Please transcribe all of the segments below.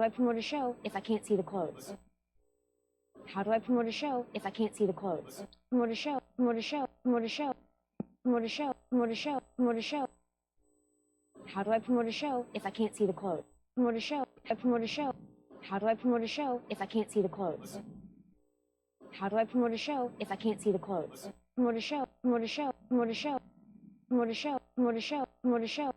do I promote a show if I can't see the clothes? How do I promote a show if I can't see the clothes? Promote a show, promote a show, promote a show, promote a show, promote a show, promote a show. How do I promote a show if I can't see the clothes? Promote a show, I promote a show. How do I promote a show if I can't see the clothes? How do I promote a show if I can't see the clothes? Promote a show, promote a show, promote a show, promote a show, promote a show, promote a show.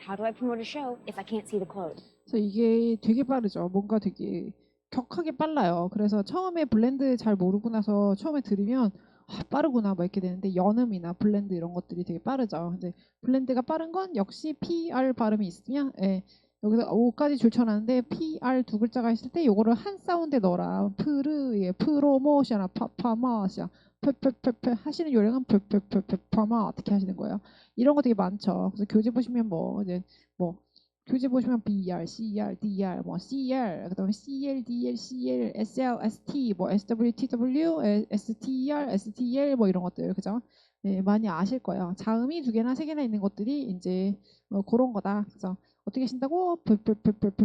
How do I promote a show if I can't see the clothes? 그래서 이게 되게 빠르죠. 뭔가 되게 격하게 빨라요. 그래서 처음에 블렌드 잘 모르고 나서 처음에 들으면 빠르구나 뭐 이렇게 되는데 연음이나 블렌드 이런 것들이 되게 빠르죠. 근데 블렌드가 빠른 건 역시 PR 발음이 있으면 여기서 O까지 줄쳐놨는데 PR 두 글자가 있을 때 요거를 한 사운드에 넣어라. 프로모션, 파마시아, 페페페페 하시는 요령은 페페페페 파마 어떻게 하시는 거예요? 이런 거 되게 많죠. 그래서 교재 보시면 교재 보시면 BR, CR, DR, CR, 그다음에 CL, DL, CL, SL, ST, SW, TW, STR, STL 이런 것들 그죠? 네, 많이 아실 거예요. 자음이 두 개나 세 개나 있는 것들이 이제 그런 거다. 그래서 어떻게 하신다고?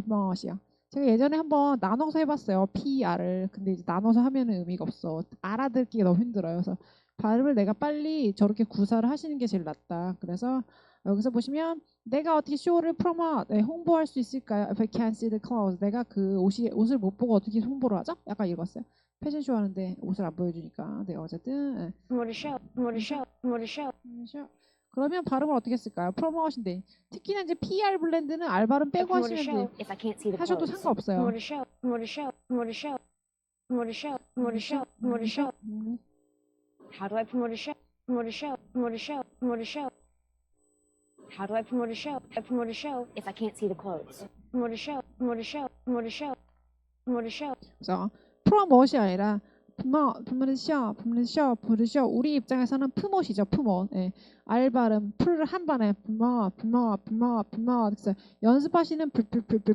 멋이야. 제가 예전에 한번 나눠서 해봤어요. PR을. 근데 이제 나눠서 하면은 의미가 없어. 알아듣기가 너무 힘들어요. 그래서 발음을 내가 빨리 저렇게 구사를 하시는 게 제일 낫다. 그래서 여기서 보시면 내가 어떻게 쇼를 홍보할 수 있을까요? If I can't see the clothes. 내가 그 옷을 못 보고 어떻게 홍보를 하죠? 약간 읽었어요. 패션쇼 하는데 옷을 안 보여주니까. 네, 어쨌든. 그러면 발음을 어떻게 쓸까요? 프로모션인데 특히나 이제 PR 블렌드는 R 발음 빼고 하시면 하셔도 상관없어요. How do I promote a show? Promote a show, promote a show, promote a show. How do I promote a show? I promote a show if I can't see the clothes. Promote a show, promote a show, promote a show, promote a show. 그래서 프로모션이 아니라 프모션. 우리 입장에서는 프모시죠. 프모. R 발음 풀을 한 번에 프모. 그래서 연습하시는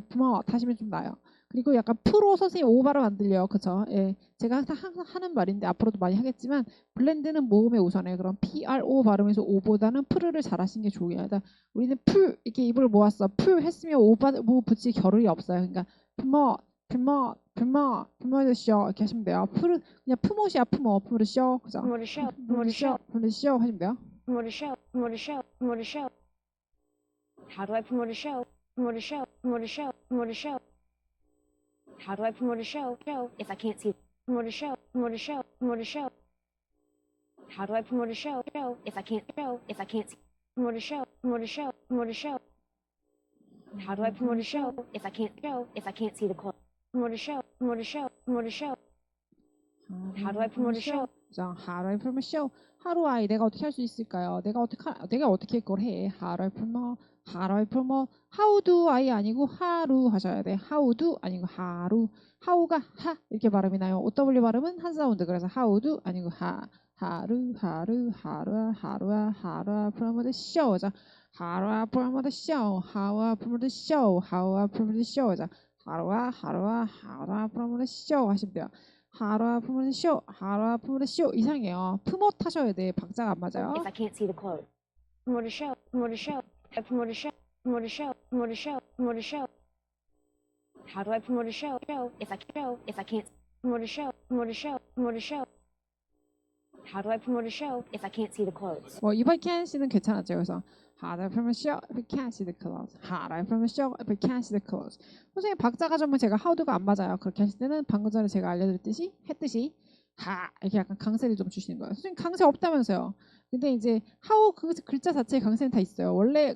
프모 하시면 좀 나요. 그리고 약간 프로 선생님 오 발음 안 들려요. 그죠? 제가 항상 하는 말인데 앞으로도 많이 하겠지만 블렌드는 모음에 우선해. 그럼 PRO 발음에서 오보다는 프르를 잘 하시는 게 좋아요. 우리는 풀 이렇게 입을 모았어. 풀 했으면 오 붙일 겨를이 없어요. 그러니까 프모쇼 이렇게 하시면 돼요. 그냥 프모시야 프모쇼 그죠? 프모쇼 하시면 돼요. Promote a show, promote a show, promote a show. How do I promote a show? Promote a show, promote a show, promote a show. How do I promote a show if I can't see? Promote a show, promote a show, promote a show. How do I promote a show if I can't see? Promote a show, promote a show, promote a show. How do I promote a show if I can't see the clothes? Promote a show, promote a show, promote a show. How do I promote a show? How do I promote a show? 하루아이 내가 어떻게 할 수 있을까요? 내가 어떻게 그걸 해? How do I promote? How do I 아니고 하루 하셔야 돼. How do 아니고 하루. How가 하 이렇게 발음이 나요. OW 발음은 한 사운드. 그래서 how do 아니고 하루아 promote the show. 하루아 promote the show. 하루아 promote the show. 하루아 promote the show. 하루아 promote the show 하시면 돼요. 하루아 promote the show. 하루아 promote the show 이상해요. 프모트 하셔야 돼. 박자가 안 맞아요. If I can't see the clothes. Promote a show, promote a show. I promote a show, promote a show, promote a show, promote a show. How do I promote a show if I can't promote a show, promote a show, promote a show? How do I promote a show if I can't see the clothes? If I can't see는 괜찮았죠. 그래서 How do I promote a show if I can't see the clothes? How do I promote a show if I can't see the clothes? 선생님 박자가 좀 제가 how도가 안 맞아요. 그렇게 하실 때는 방금 전에 제가 알려드렸듯이 했듯이 이렇게 약간 강세를 좀 주시는 거예요. 선생님 강세 없다면서요. 근데 이제 how 그 글자 자체에 강세는 다 있어요. 원래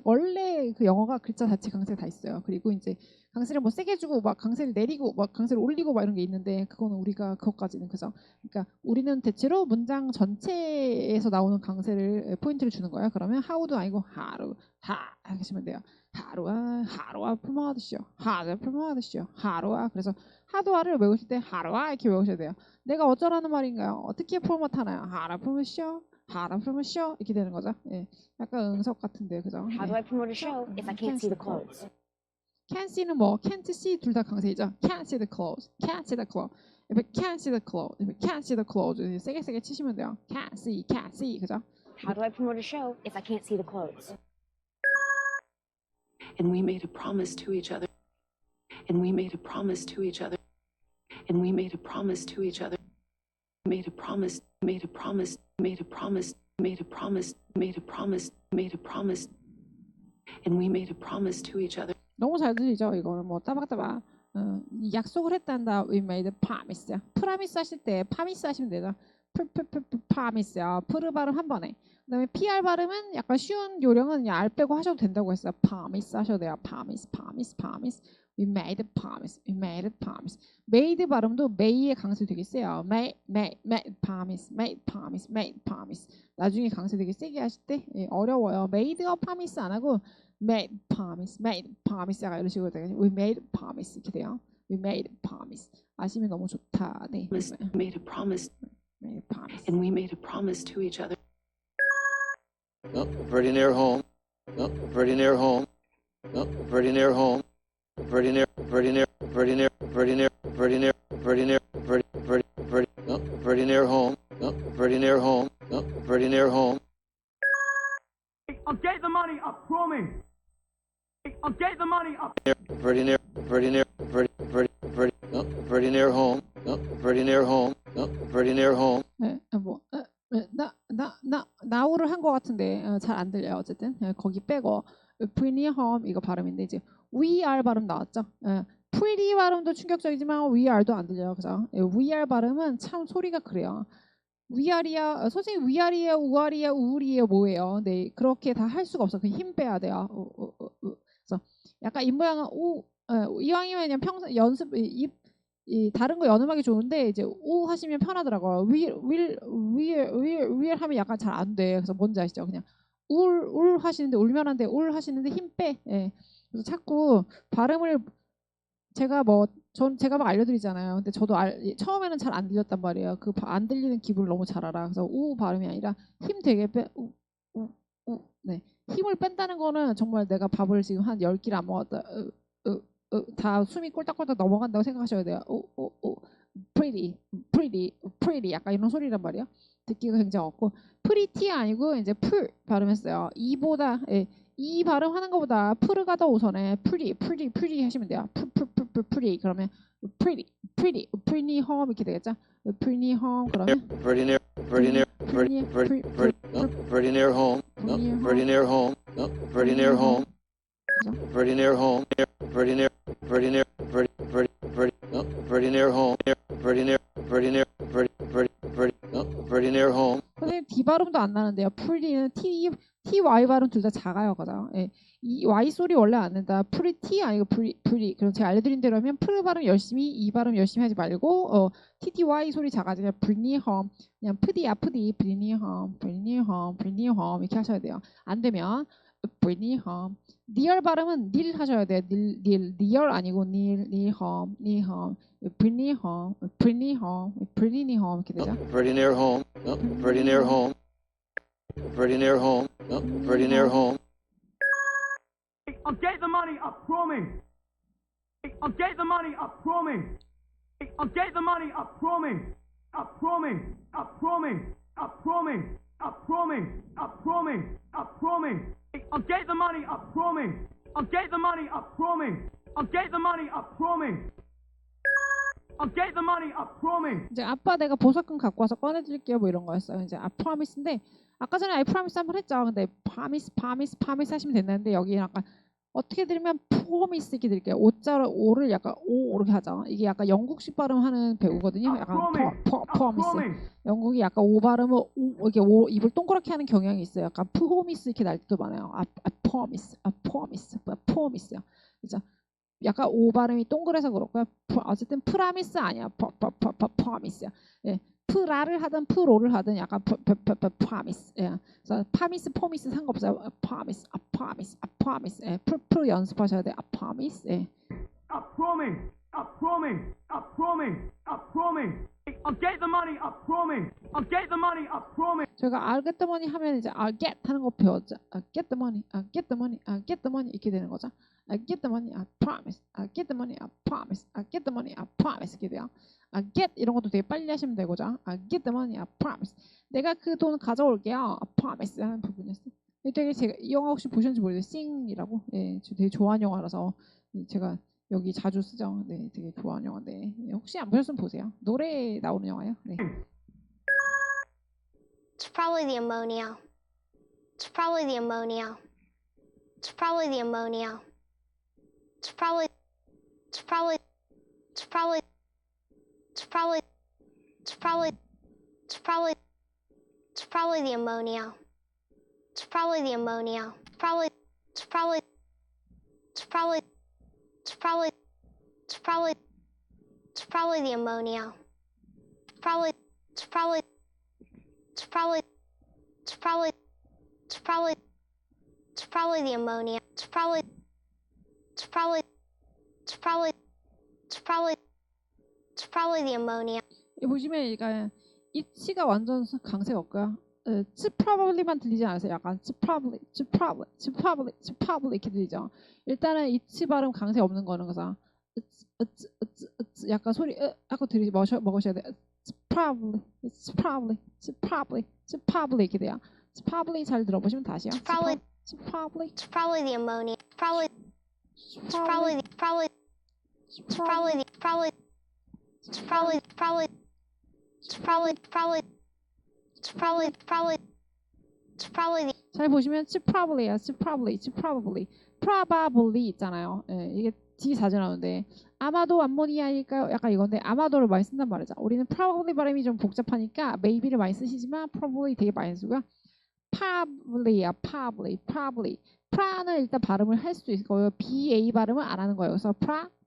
그 영어가 글자 자체 강세 다 있어요. 그리고 이제 강세를 세게 주고 막 강세를 내리고 막 강세를 올리고 막 이런 게 있는데 그거는 우리가 그것까지는 그죠. 그러니까 우리는 대체로 문장 전체에서 나오는 강세를 포인트를 주는 거예요. 그러면 how도 아니고 하루 이렇게 하시면 돼요. 하루아 프로모드쇼. 하루아 프로모드쇼. 하루아. 그래서 하루아를 외우실 때 하루아 이렇게 외우셔야 돼요. 내가 어쩌라는 말인가요? 어떻게 프로모트 하나요? 하루아 프로모쇼. 하루아 프로모쇼 이렇게 되는 거죠. 약간 응석 같은데 그죠? How do I promote a show if I can't see the clothes? Can't see는 can't see 둘 다 강세이죠. Can't see the clothes. Can't see the clothes. If I can't see the clothes. If I can't see the clothes. 세게 치시면 돼요. Can't see. 그죠? How do I promote a show if I can't see the clothes? And we made a promise to each other. And we made a promise to each other. And we made a promise to each other. Made a promise, made a promise, made a promise, made a promise, made a promise, made a promise. And we made a promise to each other. 너무 잘 들리죠? 이거는 뭐 따박따박 약속을 했단다. We made a promise. 프라미스 하실 때 파미스 하시면 되죠. 파미스야. 프르 발음 한 번에. 그다음에 PR 발음은 약간 쉬운 요령은 그냥 알 빼고 하셔도 된다고 했어요. 파미스 하셔도 돼요. 파미스, 파미스, 파미스. We made a promise. We made a promise. made 발음도 may의 강세 되게 세요. made promise, made promise, made promise. 나중에 강세 되게 세게 하실 때 어려워요. made a promise 안 하고 made promise, made promise 약간 이런 식으로 돼요. We made a promise 이렇게 돼요. We made a promise. 아시면 너무 좋다. 네. Made a promise. made a promise. And we made a promise to each other. Oh, pretty near home. Oh, pretty near home. Oh, pretty near home. Pretty near, pretty near, pretty near, pretty near, pretty near, pretty near, pretty, oh, pretty near home. Oh, pretty near home. Oh, pretty near home. I'll get the money, I promise. I'll get the money, I Pretty near, pretty near, oh, pretty near home. Oh, pretty near home. Oh, pretty near home. 네, 나우를 한 것 같은데 잘 안 들려요. 어쨌든 거기 빼고 pretty home 이거 발음인데 이제 we are 발음 나왔죠. pretty 발음도 충격적이지만 we are도 안 들려요. 그죠? we are 발음은 참 소리가 그래요. we are야 선생님 we are야 우아리야 우울이에요 뭐예요? 네 그렇게 다 할 수가 없어. 그냥 힘 빼야 돼요. 그래서 약간 입 모양은 이왕이면 그냥 평소 연습 이 다른 거 연음하기 좋은데 이제 우 하시면 편하더라고요. will 하면 약간 잘 안 돼. 그래서 뭔지 아시죠? 그냥 울 하시는데 울면 안 돼. 울 하시는데 힘 빼. 예. 그래서 자꾸 발음을 제가 막 알려드리잖아요. 근데 저도 처음에는 잘 안 들렸단 말이에요. 그 안 들리는 기분을 너무 잘 알아. 그래서 우 발음이 아니라 힘 되게 빼. 네. 힘을 뺀다는 거는 정말 내가 밥을 지금 한 10끼를 안 먹었다. 다 숨이 꼴딱꼴딱 넘어간다고 생각하셔야 돼요. pretty 약간 이런 소리란 말이에요. 듣기가 굉장히 없고 pretty 아니고 이제 풀 발음했어요. 이보다 이 발음하는 것보다 프르가 더 우선해. pretty 하시면 돼요. pretty 그러면 pretty home 이렇게 되겠죠. pretty home 그러면 Pretty near, pretty near, pretty near home. Oh, pretty near home. Oh, pretty near home. Pretty near home. Pretty near, pretty near, oh, pretty near home. Pretty near, oh, pretty near home. 선생님 D 발음도 안 나는데요. pretty는 ty 발음 둘 다 작아요, 그죠? 예. 이 y 소리 원래 안 낸다. pretty 아니고 pretty. 그럼 제가 알려드린 대로 하면 프르 발음 열심히, 이 발음 열심히 하지 말고 tty 소리 작아지면 bring home. 그냥 bring home 이렇게 하셔야 돼요. 안 되면 bring home. near 발음은 nil 하셔야 돼요. near 아니고 nil home. bring home 이렇게 되죠. Pretty near home. Oh, pretty near home. Pretty near home. Oh, pretty near home. I'll get the money, I promise. I'll get the money, I promise. I'll get the money, I promise. I promise. I promise. I promise. I promise. I promise. I promise. I'll get the money, I promise. I'll get the money, I promise. I'll get the money, I promise. I'll get the money, I promise. 이제 아빠 내가 보석금 갖고 와서 꺼내드릴게요 뭐 이런 거였어요. 이제 I promise인데 아까 전에 I promise 한번 했죠. 근데 promise 하시면 됐는데 여기 약간 어떻게 들으면 promise 이렇게 드릴게요. 오를 약간 오 이렇게 하죠. 이게 약간 영국식 발음하는 배우거든요. 약간 promise. 영국이 약간 오 발음을 이렇게 입을 동그랗게 하는 경향이 있어요. 약간 promise 이렇게 날 때도 많아요. I promise요. 그죠? 약간 오 발음이 동그래서 그렇고요. 어쨌든 promise 아니야. promise야. 예. 프라를 하든 프로를 하든 약간 promise. 예. 그래서 promise 상관없어요. promise. 예. 프로 연습하셔야 돼요. promise. 예. I promise. I promise. I promise. I promise. I'll get the money, I promise. I'll get the money, I promise. 제가 I'll get the money 하면 이제 I'll get 하는 거 배웠죠. I'll get the money. I'll get the money. I'll get the money 이렇게 되는 거죠. I'll get the money, I promise. I'll get the money, I promise. I'll get the money, I promise 이렇게 돼요. I'll get 이런 것도 되게 빨리 하시면 되고죠. I'll get the money, I promise. 내가 그 돈 가져올게요. I promise 하는 부분이었어요. 되게 제가 이 영화 혹시 보셨는지 모르겠어요. Sing이라고. 예, 저 되게 좋아하는 영화라서 제가 여기 자주 쓰죠. 네, 되게 좋아하는 영화인데 혹시 안 보셨으면 보세요. 노래 나오는 영화예요. 네. It's probably the ammonia. It's probably the ammonia. It's probably the ammonia. It's probably it's probably it's probably it's probably it's probably it's probably it's probably the ammonia. It's probably the ammonia. Probably it's probably it's probably it's probably it's probably it's probably the ammonia. Probably it's probably it's probably it's probably it's probably it's probably the ammonia. It's probably it's probably it's probably it's probably it's probably the ammonia. 이 보시면 그러니까 it가 완전 강세가 없고요. it's probably만 들리지 않으세요? 약간 it's probably, it's probably, it's probably, it's probably 이렇게 들리죠. 일단은 it 발음 강세 없는 거는 그래서 it's 약간 소리 하고 먹으셔야 돼요. It's probably, it's probably, it's probably, it's probably 이렇게 돼요. It's probably 잘 들어보시면 다시요. It's probably It's probably, it's probably the ammonia. Probably it's probably probably it's probably probably it's probably probably it's probably probably it's probably probably it's probably the 잘 보시면 it's probably야, it's probably, it's probably, probably 있잖아요. 예, 이게 뒤 자주 나오는데 아마도 암모니아일까요? 약간 이건데 아마도를 많이 쓴단 말이죠. 우리는 probably 발음이 좀 복잡하니까 maybe를 많이 쓰시지만 probably 되게 많이 쓰고요. probably야, probably. pra는 일단 발음을 할 수도 있을 거예요. ba 발음을 안 하는 거예요. 그래서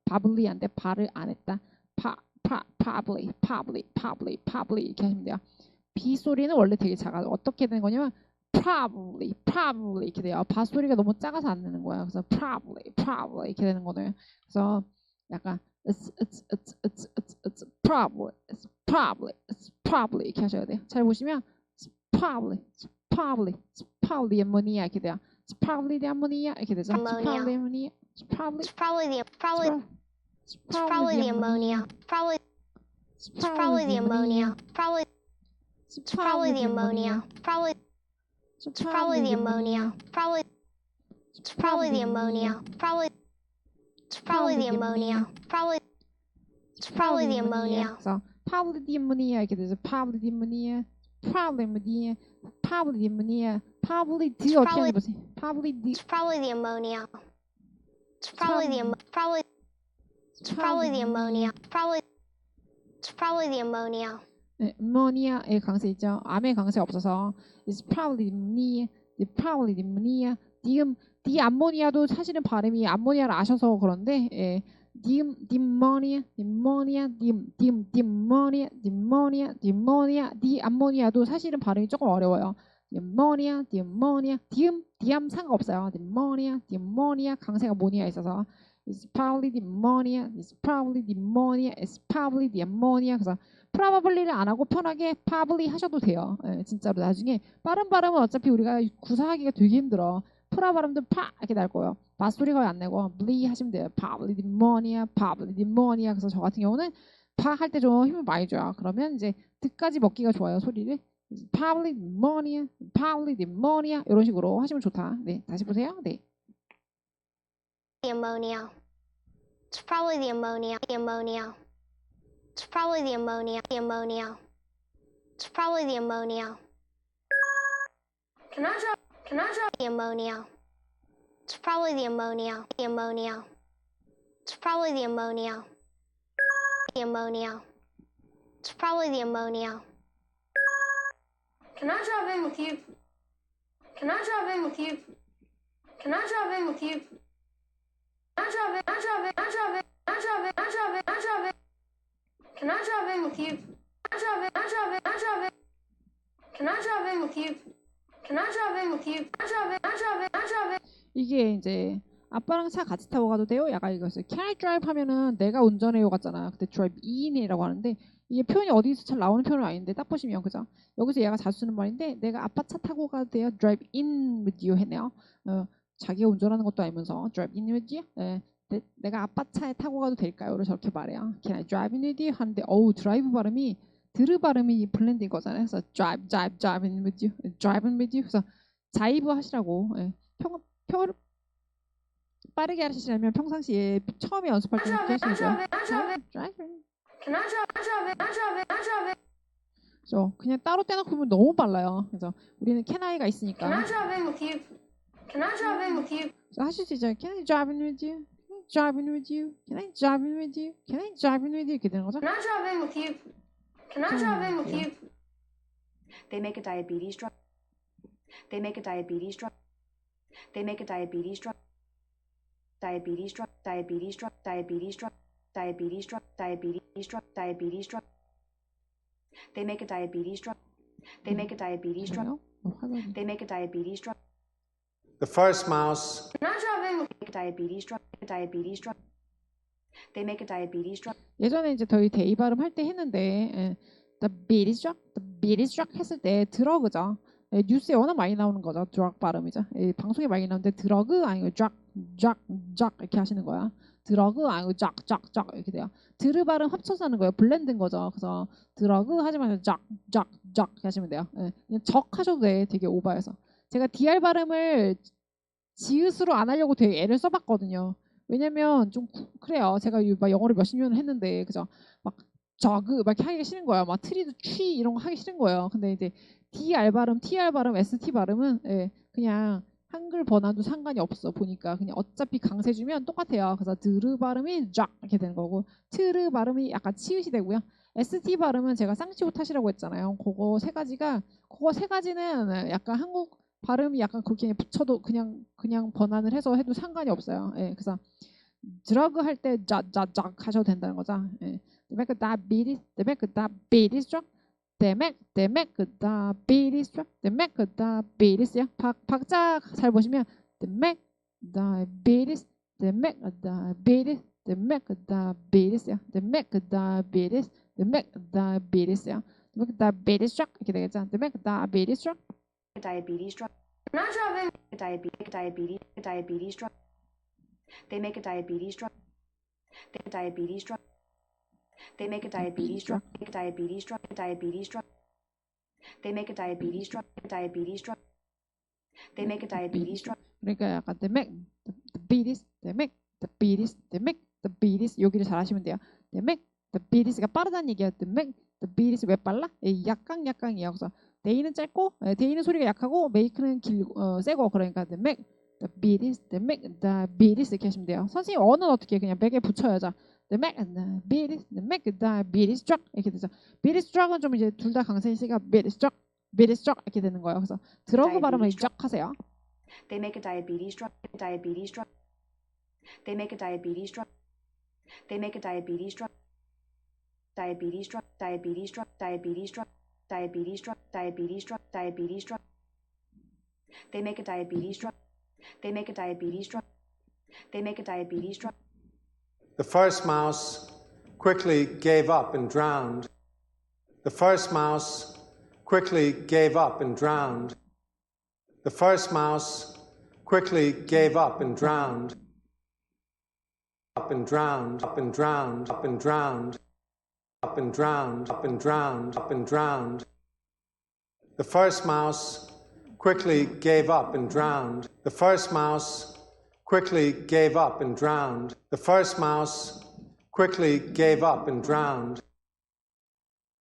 probably한테 발을 안 했다. probably 이렇게 하시면 돼요. b 소리는 원래 되게 작아요. 어떻게 되는 거냐면 probably 이렇게 돼요. 바 소리가 너무 작아서 안 되는 거예요. 그래서 probably 이렇게 되는 거네요. 그래서 약간 it's probably 이렇게 하셔야 돼요. 잘 보시면 it's probably the ammonia 이렇게 돼요. It's probably the ammonia 이렇게 되죠. It's probably ammonia. It's probably it's probably the ammonia. Probably it's probably the ammonia. Probably it's probably the ammonia. Probably it's probably the ammonia. Probably it's probably the ammonia. Probably it's probably the ammonia. Probably it's probably the ammonia. 그래서 probably the ammonia 이렇게 되죠. probably the ammonia. probably the 어떻게 하는지 보세요. probably the It's probably the ammonia. It's probably the probably it's probably the ammonia. Probably it's probably the ammonia. 네, amonia의 강세 있죠. 암의 강세 없어서 it's probably the ammonia. the 아모니아도 사실은 발음이 암모니아를 아셔서 그런데 예, the 암모니아도 사실은 발음이 조금 어려워요. the 암 상관없어요. the ammonia 강세가 모니아 있어서 it's probably the ammonia, it's probably the ammonia, it's probably the ammonia. 그래서 probably를 안 하고 편하게 probably 하셔도 돼요. 예, 진짜로 나중에 빠른 발음은 어차피 우리가 구사하기가 되게 힘들어. 프라 발음도 파 이렇게 날 거예요. 바 소리가 안 내고 블리 하시면 돼요. probably the ammonia. 그래서 저 같은 경우는 파 할 때 좀 힘을 많이 줘요. 그러면 이제 득까지 먹기가 좋아요. 소리를 probably the ammonia 이런 식으로 하시면 좋다. 네, 다시 보세요. 네. The ammonia. It's probably the ammonia. The ammonia. It's probably the ammonia. The ammonia. It's probably the ammonia. Can I drop the ammonia? It's probably the ammonia. The ammonia. It's probably the ammonia. The ammonia. It's probably the ammonia. Can I drive in with you? Can I drive in with you? Can I drive in with you? Can I drive in with you? Can I drive in with you? 이게 이제 아빠랑 차 같이 타고 가도 돼요? 약간 이거였어요. Can I drive 하면은 내가 운전해요 같잖아. 그때 drive in이라고 하는데 이게 표현이 어디서 잘 나오는 표현은 아닌데 딱 보시면 그죠? 여기서 얘가 자주 쓰는 말인데 내가 아빠 차 타고 가도 돼요? drive in with you 했네요. 자기가 운전하는 것도 아니면서 drive in with you? 내가 아빠 차에 타고 가도 될까요?를 저렇게 말해요. Can I drive in with you? 하는데 드라이브 발음이 드르 발음이 블렌드인 거잖아요. 그래서 drive in with you, drive in with you. 그래서 자이브 하시라고 빠르게 하시려면 평상시에 처음에 연습할 때 이렇게 하시면 돼요. driving. 그래서 그냥 따로 떼놓고 보면 너무 빨라요. 그래서 우리는 can I가 있으니까. 그래서 하실 수 있죠. Can I drive in with you? Can I drive in with you? Can I drive in with you? Can I drive in with you? 이렇게 되는 거죠. They make a diabetes drug. They make a diabetes drug. They make a diabetes drug. Diabetes drug. Diabetes drug. Diabetes drug. Diabetes drug. Diabetes drug. Diabetes drug. They make a diabetes drug. They make a diabetes drug. 그래요? 화면이. They make a diabetes drug. The first mouse Make a diabetes drug. A diabetes drug. They make a diabetes drug. 예전에 이제 저희 대이 발음 할 때 했는데 the beat is drug 했을 때 드러그죠. 뉴스에 워낙 많이 나오는 거죠. 드럭 발음이죠. 방송에 많이 나오는데 드러그 아니고 drug 이렇게 하시는 거야. 드러그 아니고 drug 이렇게 돼요. 드르 발음 합쳐서 하는 거예요. 블렌드인 거죠. 그래서 드러그 하지 마시고 drug 이렇게 하시면 돼요. 그냥 적 하셔도 돼. 되게 오버해서. 제가 DR 발음을 지읒으로 안 하려고 되게 애를 써봤거든요. 왜냐면 좀 그래요. 제가 막 영어를 몇십 년을 했는데 그죠? 막 저그 막 하기가 싫은 거야. 막 트리드 취 이런 거 하기 싫은 거예요. 근데 이제 DR 발음, TR 발음, ST 발음은 그냥 한글 번안도 상관이 없어. 보니까 그냥 어차피 강세 주면 똑같아요. 그래서 드르 발음이 쫙 이렇게 되는 거고 트르 발음이 약간 치읓이 되고요. ST 발음은 제가 쌍치오 탓이라고 했잖아요. 그거 세 가지는 약간 한국 발음이 약간 그렇게 붙여도 그냥 번안을 해서 해도 상관이 없어요. 그래서 드러그 할 때 쫙 하셔도 된다는 거죠. They make a diabetes drug. They make a diabetes drug. They make a diabetes요. 박자 잘 보시면 they make diabetes. They make a diabetes. They make a diabetes요. They make a diabetes. They make a diabetes요. They make a diabetes drug 이렇게 되겠죠. They make a diabetes drug. A diabetes drug. A diabetes drug. They make a diabetes drug. They make a diabetes drug. They make a diabetes drug. Make a diabetes drug. A diabetes drug. They make a diabetes drug. A diabetes drug. They make a diabetes drug. 그러니까 약간 they make the beaties, they make the beaties, they make the beaties 여기를 잘 하시면 돼요. They make the beaties가 빠르다는 얘기야. They make the beaties 왜 빨라? 약강이에요. 그래서 데이는 짧고 데이는 소리가 약하고 메이크는 길고 세고 그러니까 they make the beaties, they make the beaties 이렇게 하시면 돼요. 선생님 어는 어떻게 그냥 맥에 붙여야죠. They make the beaties, they make the beaties drug 이렇게 되죠. beaties drug은 좀 이제 둘 다 강세 있으니까 beaties drug 이렇게 되는 거예요. 그래서 드러그 발음을 쫙 하세요. They make a diabetes drug. A diabetes drug. They make a diabetes drug. They make a diabetes drug. Diabetes drug. Diabetes drug. Diabetes drug. Diabetes drug. Diabetes drug. Diabetes drug. They make a diabetes drug. They make a diabetes drug. They make a diabetes drug. The first mouse quickly gave up and drowned. The first mouse quickly gave up and drowned. The first mouse quickly gave up and drowned. Up and drowned, up and drowned, up and drowned. Up and drowned, up and drowned, up and drowned. The first mouse quickly gave up and drowned. The first mouse quickly gave up and drowned. The first mouse quickly gave up and drowned.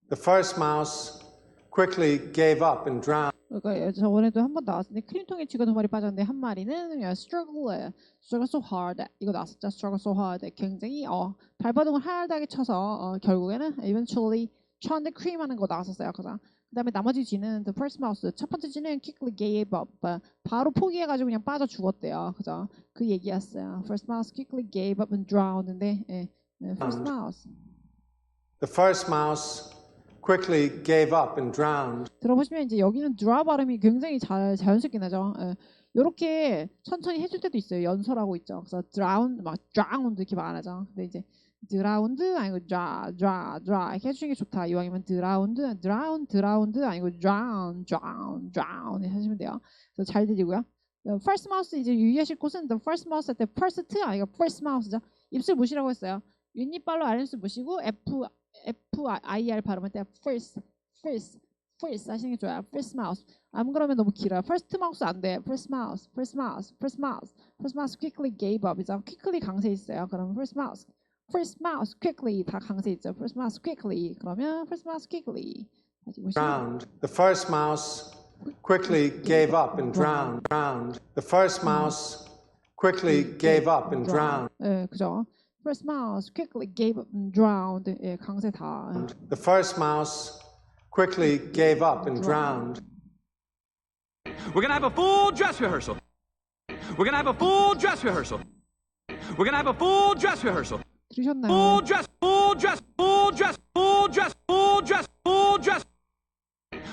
The first mouse quickly gave up and drowned. 그러니까 저번에도 한 번 나왔는데 크림통에 쥐가 두 마리 빠졌는데 한 마리는 struggle so hard 이거 나왔었죠. struggle so hard 굉장히 발버둥을 hard하게 쳐서 결국에는 eventually 쳤는데 크림 하는 거 나왔었어요. 그다음에 나머지 쥐는 the first mouse 첫 번째 쥐는 quickly gave up 바로 포기해가지고 그냥 빠져 죽었대요. 그죠? 그 얘기였어요. first mouse quickly gave up and drowned인데 first mouse The first mouse quickly gave up and drowned. 들어보시면 이제 여기는 드라 발음이 굉장히 자연스럽게 나죠. 이렇게 천천히 해줄 때도 있어요. 연설하고 있죠. 그래서 drowned 막 drowned 이렇게 말 안 하죠. 근데 이제 drowned 아니고 draw 이렇게 해주는 게 좋다. 이왕이면 drowned 아니고 drown 하시면 돼요. 그래서 잘 들리고요. first mouse 이제 유의하실 곳은 the first mouse 할 때 first 아니고 first mouse죠. 입술 무시라고 했어요. 윗니빨로 아랫입술 무시고 FIR 발음할 때 first first 하시는 게 좋아요. first mouse. 안 그러면 너무 길어요. first mouse 안 돼. first mouse, first mouse, first mouse, first mouse quickly gave up. 이제 quickly 강세 있어요. 그러면 first mouse quickly 다 강세 있죠. first mouse quickly. 그러면 first mouse quickly. 다시 보시면 drowned. The first mouse quickly gave up and drowned. The first mouse quickly gave up and drowned. 예, 그죠? first mouse quickly gave up and drowned. 예, 강세 다. The first mouse quickly gave up and drowned. We're gonna have a full dress rehearsal. We're gonna have a full dress rehearsal. We're gonna have a full dress rehearsal. 들으셨나요? Full dress, full dress, full dress, full dress, full dress, full dress.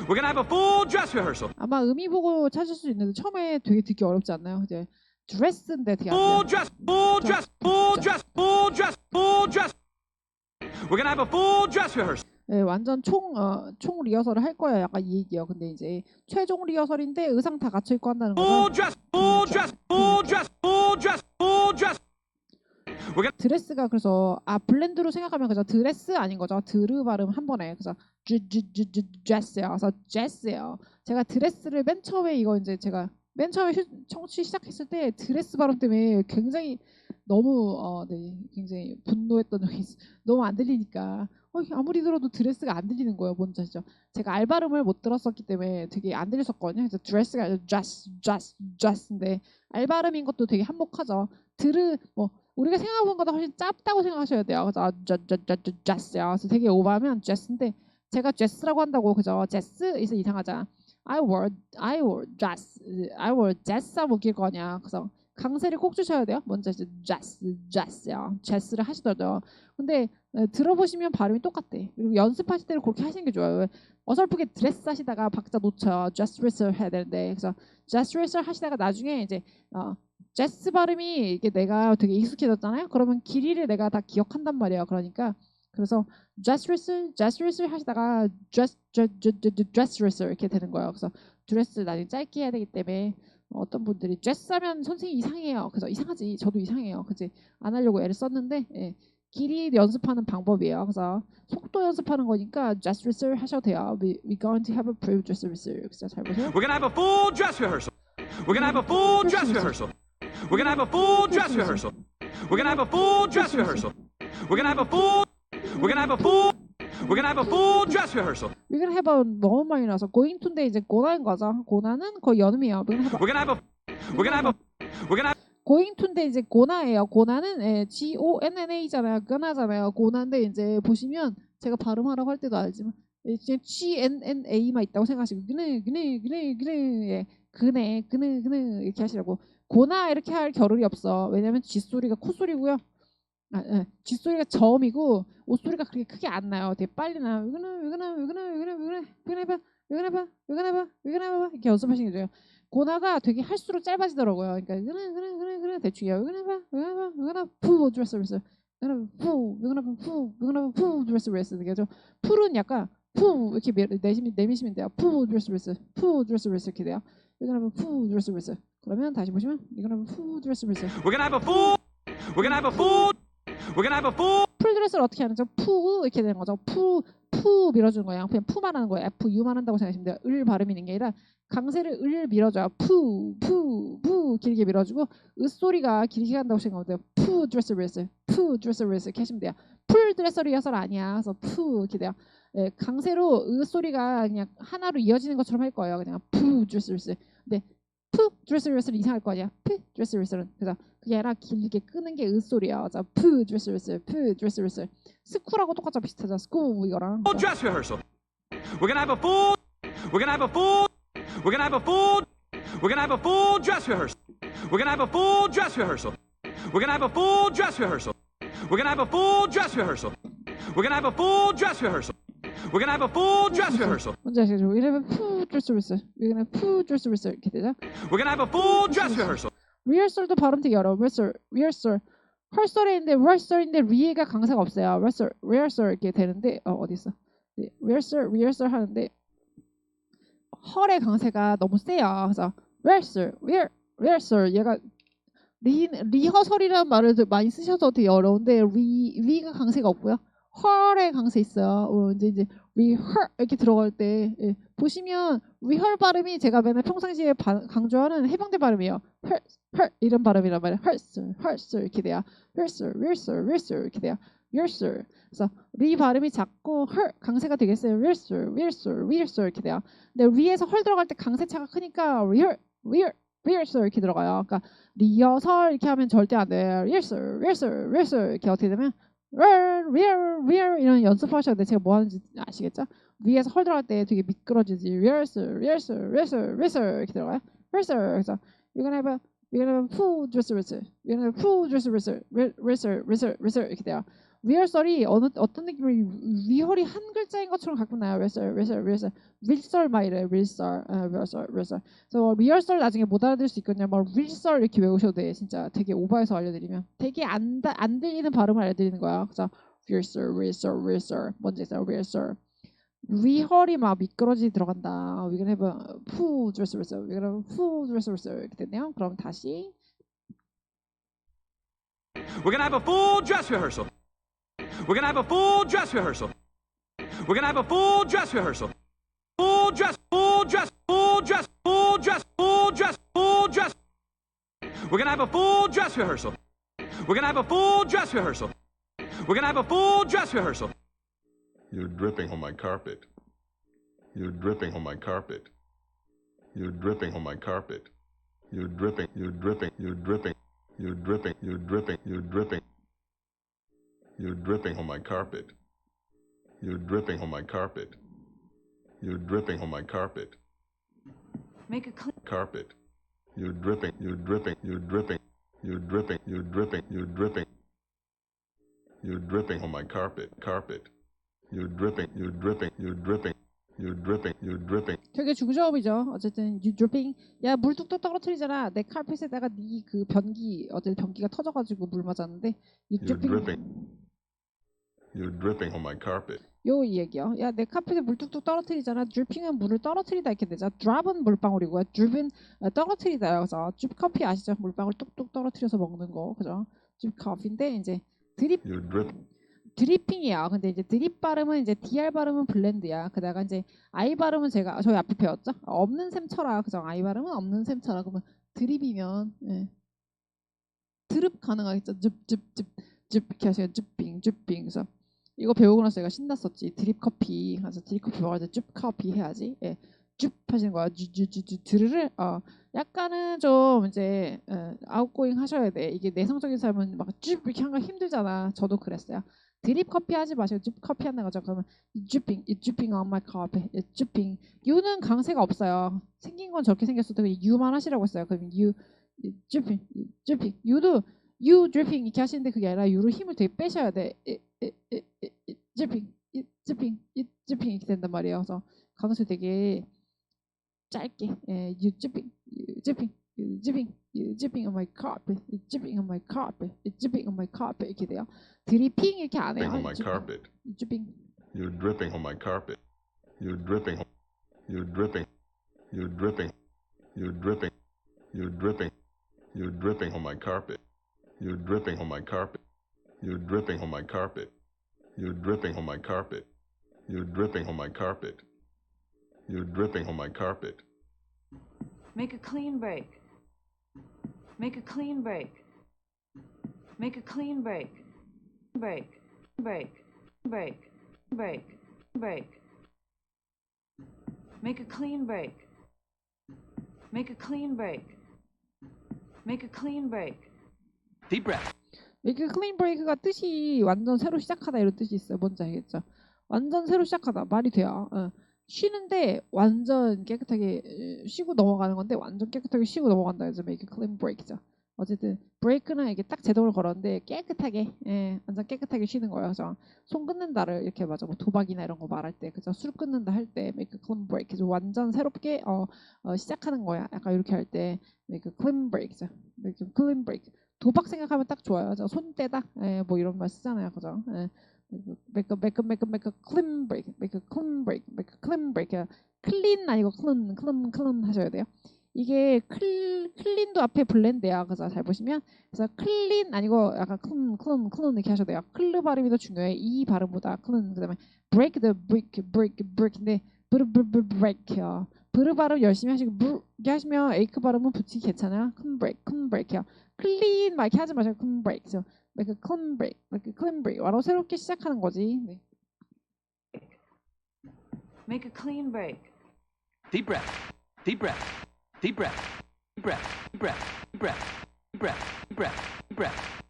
We're gonna have a full dress rehearsal. 아마 의미 보고 찾을 수 있는데 처음에 되게 듣기 어렵지 않나요? 이제 드레스인데 되게 안 Full 돼요. dress, full dress, full dress, full dress, full dress. We're gonna have a full dress rehearsal. 네, 완전 총 리허설을 할 거예요. 약간 이 얘기예요. 근데 이제 최종 리허설인데 의상 다 갖춰 입고 한다는 Full 거죠. dress, full dress, full dress, full dress, full dress. We're gonna 드레스가 그래서 블렌드로 생각하면 그죠. 드레스 아닌 거죠. 드르 발음 한 번에 그래서 드레스요. 그래서 제스예요. 제가 드레스를 맨 처음에 이거 이제 제가 맨 처음에 청취 시작했을 때 드레스 발음 때문에 굉장히 너무 네, 굉장히 분노했던 적이 있어요. 너무 안 들리니까 아무리 들어도 드레스가 안 들리는 거예요. 뭔지 아시죠? 제가 알 발음을 못 들었었기 때문에 되게 안 들렸었거든요. 그래서 드레스가 아니라 dress인데 알 발음인 것도 되게 한몫하죠. 우리가 생각한 것보다 훨씬 짧다고 생각하셔야 돼요. 그래서 dress요. 그래서 되게 오버하면 dress인데 제가 dress라고 한다고 그죠? dress 있어 이상하잖아. I wore dress 하면 웃길 거냐. 그래서 강세를 꼭 주셔야 돼요. 먼저 이제 dress요. dress를 하시더라고요. 근데 들어보시면 발음이 똑같대. 그리고 연습하실 때는 그렇게 하시는 게 좋아요. 왜 어설프게 드레스 하시다가 박자 놓쳐. dress rehearsal 해야 되는데 그래서 dress rehearsal 하시다가 나중에 이제 제스 발음이 이게 내가 되게 익숙해졌잖아요. 그러면 길이를 내가 다 기억한단 말이에요. 그러니까 그래서 dress rehearsal 하시다가 dress rehearsal 이렇게 되는 거예요. 그래서 드레스 나중에 짧게 해야 되기 때문에 어떤 분들이 dress 하면 선생님 이상해요. 그래서 이상하지. 저도 이상해요. 그치? 안 하려고 애를 썼는데 예. 길이 연습하는 방법이에요. 그래서 속도 연습하는 거니까 dress rehearsal 하셔도 돼요. We going to have a full dress rehearsal. 그래서 잘 보세요. We're gonna have a full dress rehearsal. We're gonna have a full dress rehearsal. We're gonna have a full dress rehearsal. We're gonna have a full dress rehearsal. We're gonna have a full. We're gonna have a full. We're gonna have a full dress rehearsal. We're gonna have a 너무 많이 나서 going to인데 이제 고나인 거죠. 고나는 거의 연음이에요. We're gonna have a. We're gonna have a. We're gonna. going to인데 이제 고나예요. 고나는 GONNA잖아요. 끈하잖아요. 고나인데 이제 보시면 제가 발음하라고 할 때도 알지만 이제 GNNA만 있다고 생각하시고 그네 이렇게 하시라고. 고나 이렇게 할 겨를이 없어. 왜냐면 G소리가 코소리고요. G소리가 저음이고 O소리가 그렇게 크게 안 나요. 되게 빨리 나요. 이렇게 연습하시는 게 좋아요. 고나가 되게 할수록 짧아지더라고요. 그러니까 대충이요. 푸 드레스 그죠? 풀은 약간 푸 이렇게 내미시면 돼요. 푸 드레스 이렇게 돼요. 푸 드레스 그러면 다시 보시면 이거는 푸 드레스 We're gonna have a full. We're gonna have a full. We're gonna have a full. 풀 드레스를 어떻게 하는 거죠? 푸 이렇게 되는 거죠. 푸 밀어주는 거예요. 그냥 푸만 하는 거예요. Fu만 한다고 생각하시면 돼요. 을 발음이 있는 게 아니라 강세를 을 밀어줘요. 푸 길게 밀어주고 으소리가 길게 간다고 생각하면 돼요. 푸 드레스 이렇게 하시면 돼요. 풀 드레스 리허설 아니야. 그래서 푸 이렇게 돼요. 예, 강세로 으소리가 그냥 하나로 이어지는 것처럼 할 거예요. 그냥 푸 드레스. 근데 푸 드레스 리허설은 이상할 거 아니야. 푸 드레스 리허설은 그래서 그게 아니라 길게 끄는 게 으소리야. 자, 푸 드레스 리허설. 스쿠라고 똑같죠. 비슷하죠. 스쿠 이거랑. Full dress rehearsal. We're gonna have a full. We're gonna have a full. We're gonna have a full. We're gonna have a full dress rehearsal. We're gonna have a full dress rehearsal. We're gonna have a full dress rehearsal. We're gonna have a full dress rehearsal. We're gonna have a full dress rehearsal. We're gonna have a full dress rehearsal. 뭔지 아시죠? 이러면 푸 드레스 리허설. 이거는 푸 드레스 리허설 이렇게 되죠. We're gonna have a full dress rehearsal. 리허설도 발음 되게 어려워. 리허설. 헐설인데 리에가 강세가 없어요. 리허설 이렇게 되는데 어디 있어? 네, 리허설 하는데 헐의 강세가 너무 세요. 그래서 리허설 얘가 리허설이라는 말을 많이 쓰셔도 되게 어려운데 리가 강세가 없고요. 헐의 강세 있어요. 이제 rehearse 이렇게 들어갈 때 예, 보시면 rehearse 발음이 제가 맨날 평상시에 강조하는 해병대 발음이에요. her 이런 발음이란 말이에요. herse 이렇게 돼요. rehearse 이렇게 돼요. rehearse 그래서 리 발음이 작고 her 강세가 되겠어요. rehearse 이렇게 돼요. 근데 re에서 헐 들어갈 때 강세차가 크니까 rehearse 이렇게 들어가요. 그러니까 리허설 이렇게 하면 절대 안 돼요. rehearse 이렇게 어떻게 되면 이런 연습하셔야 돼. 제가 뭐 하는지 아시겠죠? 위에서 헐 들어갈 때 되게 미끄러지지. rehearsal 이렇게 들어가요. rehearsal 그래서 you're gonna have a full dress rehearsal 이렇게 돼요. 리허설이 어떤 느낌이 리허리 한 글자인 것처럼 갖고 나요. 리허설 막 이래. 리허설. 그래서 리허설 나중에 못 알아들 수 있거든요. 뭐 리허설 이렇게 외우셔도 돼. 진짜 되게 오버해서 알려드리면 되게 안 들리는 발음을 알려드리는 거야. 그래서 리허설 뭔지 있어요. 리허설. 리허리 막 미끄러지 들어간다. We're gonna have a full dress rehearsal. We're gonna have a full dress rehearsal 이렇게 됐네요. 그럼 다시 We're gonna have a full dress rehearsal. We're gonna have a full dress rehearsal. We're gonna have a full dress rehearsal. Full dress. We're gonna have a full dress rehearsal. We're gonna have a full dress rehearsal. We're gonna have a full dress rehearsal. You're dripping on my carpet. You're dripping on my carpet. You're dripping on my carpet. You're dripping. You're dripping. You're dripping. You're dripping. You're dripping. You're dripping. You're dripping on my carpet. You're dripping on my carpet. You're dripping on my carpet. Make a clean Carpet. You're dripping. You're dripping. You're dripping. You're dripping. You're dripping. You're dripping. You're dripping on my carpet. Carpet. You're dripping. You're dripping. You're dripping. You're dripping. You're dripping. 되게 중저음이죠. 어쨌든 you dripping. 야, 물 뚝뚝 떨어뜨리잖아. 내 카펫에다가 네 그 변기 어제 변기가 터져가지고 물 맞았는데 you You're dripping. dripping. You're dripping on my carpet. 요 얘기요. 야, 내 카펫에 물 뚝뚝 떨어뜨리잖아. dripping은 물을 떨어뜨리다 이렇게 되죠. drop은 물방울이고요. drip은 떨어뜨리다요. 그래서 drip 커피 아시죠? 물방울 뚝뚝 떨어뜨려서 먹는 거, 그죠? drip 커피인데 이제 드립 You're drip. 드리핑이야. 근데 이제 드립 발음은 이제 DR 발음은 블렌드야. 그다가 이제 I 발음은 제가 저희 앞에 배웠죠. 없는 셈 쳐라. 그죠? I 발음은 없는 셈 쳐라. 그러면 드립이면 예. 드립 가능하겠죠. 즙 이렇게 하시면 즙빙. 그래서 이거 배우고 나서 제가 신났었지. 드립 커피. 그래서 드립 커피 먹을 때 즙 커피 해야지. 예. 쭉 하시는 거야. 드르르. 약간은 좀 이제 아웃고잉 하셔야 돼. 이게 내성적인 삶은 막 쭉 이렇게 하는 거 힘들잖아. 저도 그랬어요. 드립 커피 하지 마시고 쭉 커피 하는 거죠. 그러면 dripping on my carpet. dripping. U는 강세가 없어요. 생긴 건 저렇게 생겼어도 그냥 U만 하시라고 했어요. 그러면 dripping. U도 you dripping 이렇게 하시는데 그게 아니라 U로 힘을 되게 빼셔야 돼. dripping 이렇게 된단 말이에요. 그래서 강세 되게 짧게 you dripping on my carpet, dripping on my carpet, dripping on my carpet 이렇게 돼요. 드리핑 이렇게 안 해요. On my carpet. dripping. You're dripping on my carpet. You're dripping. You're dripping. You're dripping. You're dripping. You're dripping. You're dripping on my carpet. You're dripping on my carpet. You're dripping on my carpet. You're dripping on my carpet. You're dripping on my carpet. You're dripping on my carpet. Make a clean break. Make a clean break. Make a clean break. Break. Make a clean break. Make a clean break. Make a clean break. Deep breath. 이게 클린 브레이크가 뜻이 완전 새로 시작하다 이런 뜻이 있어요. 뭔지 알겠죠? 완전 새로 시작하다 말이 돼요. 쉬는데 완전 깨끗하게 쉬고 넘어가는 건데 완전 깨끗하게 쉬고 넘어간다 해서 make a clean break죠. 어쨌든 브레이크는 이게 딱 제동을 걸었는데 깨끗하게 완전 깨끗하게 쉬는 거예요. 그래서 손 끊는다를 이렇게 맞아 뭐 도박이나 이런 거 말할 때 그죠? 술 끊는다 할 때 make a clean break 그래서 완전 새롭게 시작하는 거야. 약간 이렇게 할 때 make a clean break죠. make a clean break 도박 생각하면 딱 좋아요. 손 떼다 뭐 이런 말 쓰잖아요. 그죠? make a clean break, make a clean break, make a clean break. 클린 아니고 클린 하셔야 돼요. 이게 클린도 앞에 블렌드야. 그래서 잘 보시면 그래서 클린 아니고 약간 클린 이렇게 하셔도 돼요. 클르 발음이 더 중요해. 이 발음보다 클린. 그다음에 break the break인데 break요. 브르 발음 열심히 하시고 이렇게 하시면 에이크 발음은 붙이기 괜찮아요. break요. 클린 막 이렇게 하지 마시고 break. like clean break. 바로 새롭게 시작하는 거지. 네. Make a clean break. Deep breath. Deep breath. Deep breath. Deep breath. Deep breath. Deep breath. Deep breath. Deep breath. Deep breath.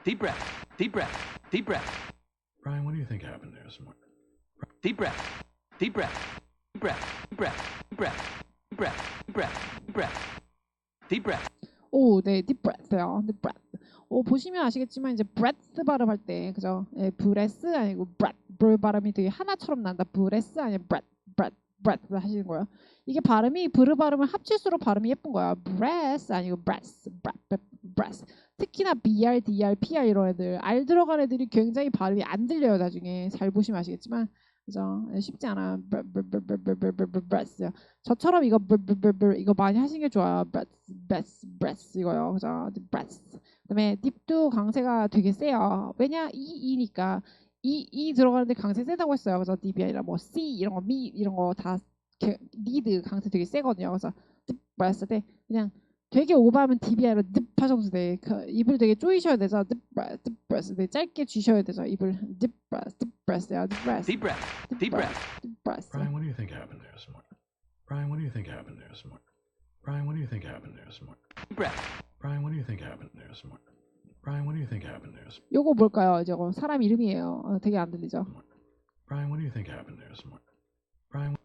Deep breath. Deep breath. Deep breath. Brian, what do you think happened there this morning? Deep breath. Deep breath. Deep breath. Deep breath. Deep breath. Deep breath. Deep breath. Deep breath. Deep breath. 오, 네, deep breath요. deep breath. 보시면 아시겠지만 이제 breath 발음할 때 그죠? 예, breath 아니고 breath 발음이 되게 하나처럼 난다. breath 아니면 breath 하시는 거예요. 이게 발음이 브르 발음을 합칠수록 발음이 예쁜 거야. breath 아니고 breath. 특히나 BR, DR, PR 이런 애들 R 들어간 애들이 굉장히 발음이 안 들려요. 나중에 잘 보시면 아시겠지만 그죠? 쉽지 않아. breath. 저처럼 이거 이거 많이 하시는 게 좋아요. breath 이거요. 그죠? breath. 그다음에 deep도 강세가 되게 세요. 왜냐? 이니까 이 들어가는데 강세 세다고 했어요. 그래서 deep이 아니라 뭐 C 이런 거, me 이런 거 다 need 강세 되게 세거든요. 그래서 deep breath 때 그냥 되게 오버하면 deep이 아니라 deep 하셔도 돼. 그 입을 되게 조이셔야 돼서 deep breath. 네, 짧게 쥐셔야 돼서 입을 deep breath. Deep breath. Deep breath. deep breath. Brian, what do you think happened there this morning? Brian, what do you think happened there this morning? Brian, what do you think happened there this morning? Deep breath. Brian, what do you think happened there this morning? Brian, what do you think happened there this morning? 요거 뭘까요? 저거 사람 이름이에요. 되게 안 들리죠? Brian, what do you think happened there this morning? Brian, what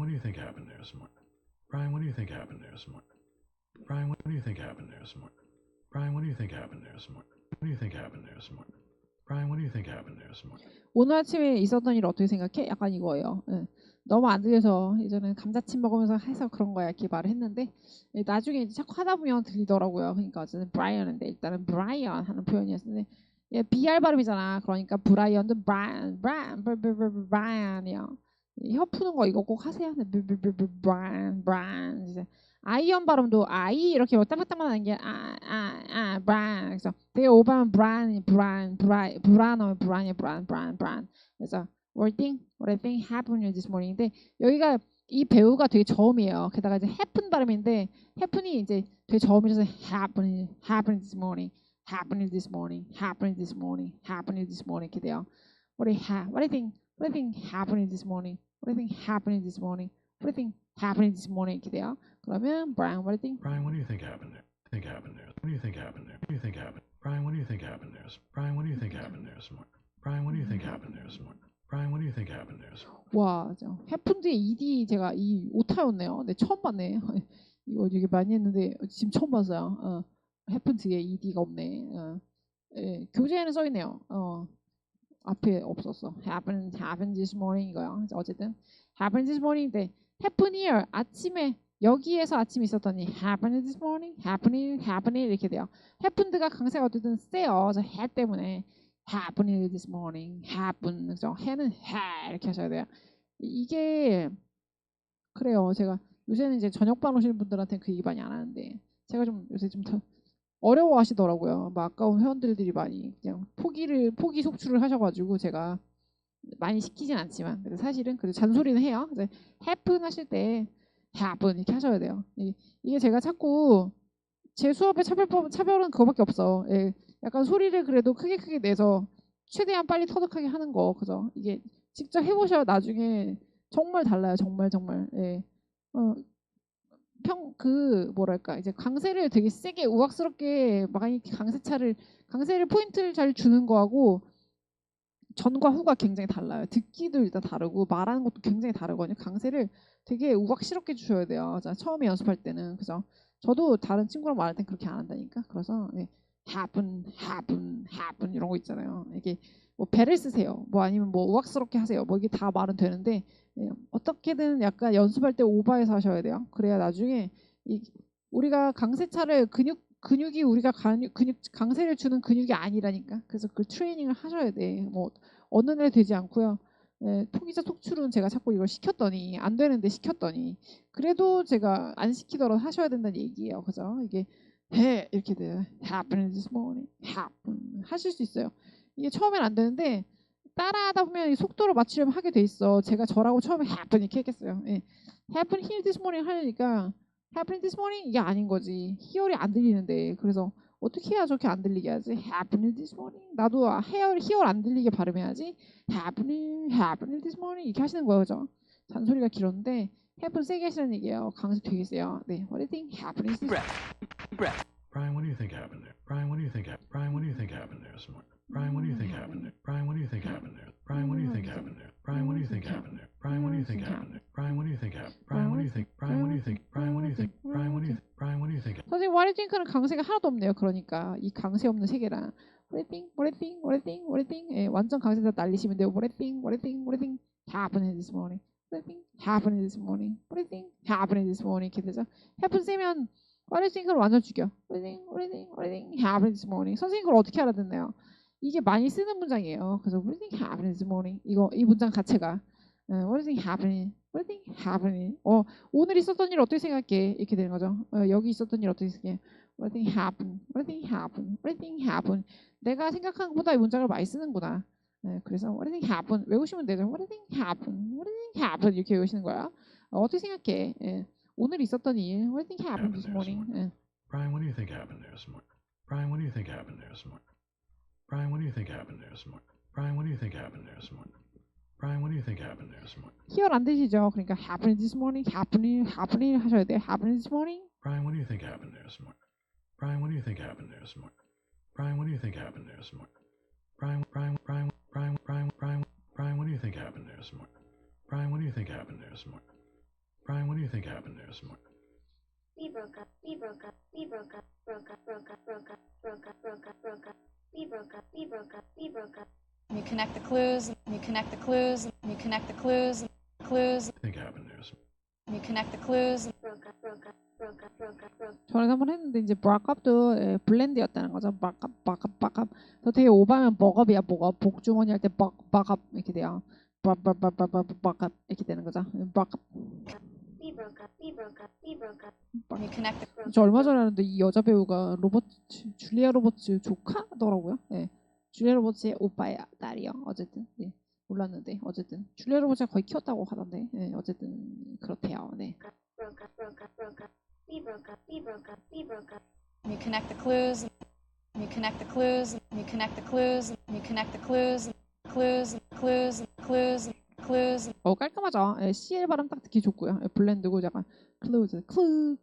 do you think happened there this morning? Brian, what do you think happened there this morning? Brian, what do you think happened there this morning? Brian, what do you think happened there this morning? What do you think happened there this morning? Brian, what do you think happened there this morning? 오늘 아침에 있었던 일 어떻게 생각해? 약간 이거예요. 예. 너무 안 들려서 예전에 감자칩 먹으면서 해서 그런 거야 이렇게 말을 했는데 나중에 이제 자꾸 하다 보면 들리더라고요. 그러니까 어쨌든 브라이언인데 일단은 브라이언 하는 표현이었는데 BR 발음이잖아. 그러니까 브라이언도 브라이언이요. 혀 푸는 거 이거 꼭 하세요. 브라이언 이제 아이언 발음도 아이 이렇게 따박따박 하는 게 브라이언. 그래서 되게 오버하면 브라이언 그래서 What I think happened this morning인데 여기가 이 배우가 되게 저음이에요. 게다가 이제 happen 발음인데 happen이 이제 되게 저음이라서 happened this morning 이렇게 돼요. What do you think happened this morning? What do you think happened this morning? What do you think happened this morning? 이렇게 돼요. 그러면 Brian, what do you think? Brian, what do you think happened there? What do you think happened there? What do you think happened? Brian, what do you think happened there? Brian, what do you think happened there this morning? Brian, what do you think happened there this morning? Brian, what do you think happened there? 와, happened의 ED 제가 이 오타였네요. 네, 처음 봤네. 이거 되게 많이 했는데 지금 처음 봤어요. happened의 ED가 없네. 예, 교재에는 써 있네요. 앞에 없었어. happened this morning 이거요. 어쨌든 happened this morning인데 happen here 아침에 여기에서 아침이 있었더니 happened this morning, happening 이렇게 돼요. happened가 강세가 어쨌든 세요. 그래서 해 때문에 happened this morning, happen. 그래서 해는 해 이렇게 하셔야 돼요. 이게 그래요. 제가 요새는 이제 저녁반 오시는 분들한테 그 얘기 많이 안 하는데 제가 좀 요새 좀 더 어려워하시더라고요. 막 아까운 회원들이 많이 그냥 포기 속출을 하셔가지고 제가 많이 시키진 않지만 근데 사실은 그래도 잔소리는 해요. 그래서 happen 하실 때 happen 이렇게 하셔야 돼요. 이게 제가 자꾸 제 수업의 차별은 그거밖에 없어. 예, 약간 소리를 그래도 크게 내서 최대한 빨리 터득하게 하는 거. 그죠? 이게 직접 해보셔야 나중에 정말 달라요. 정말. 예. 뭐랄까 이제 강세를 되게 세게 우악스럽게 많이 강세를 포인트를 잘 주는 거하고 전과 후가 굉장히 달라요. 듣기도 일단 다르고 말하는 것도 굉장히 다르거든요. 강세를 되게 우악스럽게 주셔야 돼요. 자, 처음에 연습할 때는 그죠? 저도 다른 친구랑 말할 땐 그렇게 안 한다니까. 그래서 happen 이런 거 있잖아요. 이게 뭐 배를 쓰세요. 뭐 아니면 뭐 우악스럽게 하세요. 뭐 이게 다 말은 되는데 어떻게든 약간 연습할 때 오버해서 하셔야 돼요. 그래야 나중에 우리가 강세차를 근육이 우리가 강세를 주는 근육이 아니라니까. 그래서 그 트레이닝을 하셔야 돼. 뭐 어느 날 되지 않고요. 토기자 속출은 제가 자꾸 이걸 시켰더니 안 되는데 시켰더니 그래도 제가 안 시키더라도 하셔야 된다는 얘기예요. 그죠? 이게 해 이렇게 돼요. happen this morning, happen 하실 수 있어요. 이게 처음엔 안 되는데 따라하다 보면 이 속도를 맞추려면 하게 돼 있어. 제가 저라고 처음에 happen 이렇게 했겠어요. 예. happen here this morning 하려니까 happen this morning 이게 아닌 거지. hear이 안 들리는데 그래서 어떻게 해야 저렇게 안 들리게 하지? happen this morning 나도 hear 안 들리게 발음해야지. happen this morning 이렇게 하시는 거예요, 그죠? 잔소리가 길었는데 happen 세게 하시는 얘기예요. 강세 되게 세요. 네, what do you think happened this morning? Brian, what do you think happened there? Brian, what do you think happened? Brian, what do you think happened there this morning? Brian, what do you think happened there? Brian, what do you think happened there? Brian, what do you think happened there? Brian, what do you think happened there? Brian, what do you think happened there? Brian, what do you think happened? Brian, what do you think? Brian, what do you think? Brian, what do you think? Brian, what do you think? Brian, what do you think? 선생님 what do you think는 강세가 하나도 없네요. 그러니까 이 강세 없는 세 개랑 what do you think? What do you think? What do you think? What do you think? 예, 완전 강세에서 날리시면 돼요. What do you think? What do you think? What do you think? happened this morning? What do you think? happened this morning? What do you think? happened this morning? 이렇게 되죠. happen 세면 what do you think을 완전 죽여. What do you think? What do you think? What do you think? happened this morning? 선생님 그걸 어떻게 알아듣나요? 이게 많이 쓰는 문장이에요. 그래서 what do you think happened this morning? 이 문장 자체가 what do you think happening? What do you think happening? 오늘 있었던 일 어떻게 생각해? 이렇게 되는 거죠. 여기 있었던 일 어떻게 생각해? What do you think happened? What do you think happened? What do you think happened? 내가 생각한 것보다 이 문장을 많이 쓰는구나. 그래서 what do you think happened? 외우시면 되죠. What do you think happened? What do you think happened? 이렇게 외우시는 거야. 어떻게 생각해? 오늘 있었던 일. What do you think happened this morning? Brian, what do you think happened there this morning? Brian, what do you think happened there this morning? Brian, what do you think happened there this morning? Brian, what do you think happened there this morning? Brian, what do you think happened there this morning? 히얼 안 되시죠? 그러니까 happened this morning, happening 하셔야 돼요. happened this morning. Brian, what do you think happened there this morning? Brian, what do you think happened there this morning? Brian, what do you think happened there this morning? Brian, what do you think happened there this morning? Brian, what do you think happened there this morning? Brian, what do you think happened there this morning? We broke up. We broke up. We broke up. Broke up. Broke up. Broke up. Broke up. Broke up. Broke up. We broke up. We broke up. We broke up. You connect the clues. You connect the clues. You connect the clues. Clues. Think happened there this morning. You connect the clues. Broke up. Broke up. Broke up. Broke up. Broke up. 저는 한번 했는데 이제 brokeup도 블렌드였다는 거죠. broke up. 더 되게 오바면 먹업이야. 먹업. 복주머니 할 때 broke up 이렇게 돼요. broke up 이렇게 되는 거죠. broke up. We broke up. We broke up. We broke up. You connect the 저 얼마 전에 하는데 이 여자 배우가 줄리아 로버츠 조카더라고요. 예. 줄리아 로버츠의 오빠야 딸이요. 어쨌든 네. 몰랐는데 어쨌든 줄리아 로버츠가 거의 키웠다고 하던데 예. 어쨌든 그렇대요. 네. Broke up. Broke up. Broke up. We broke up. We broke up. We broke up. You connect the clues. You connect the clues. You connect the clues. You connect the clues. Clues. Clues. Clues. clues. 깔끔하죠. 예, CL 발음 딱 듣기 좋고요. 예, 블렌드고 약간 클루즈, 클루.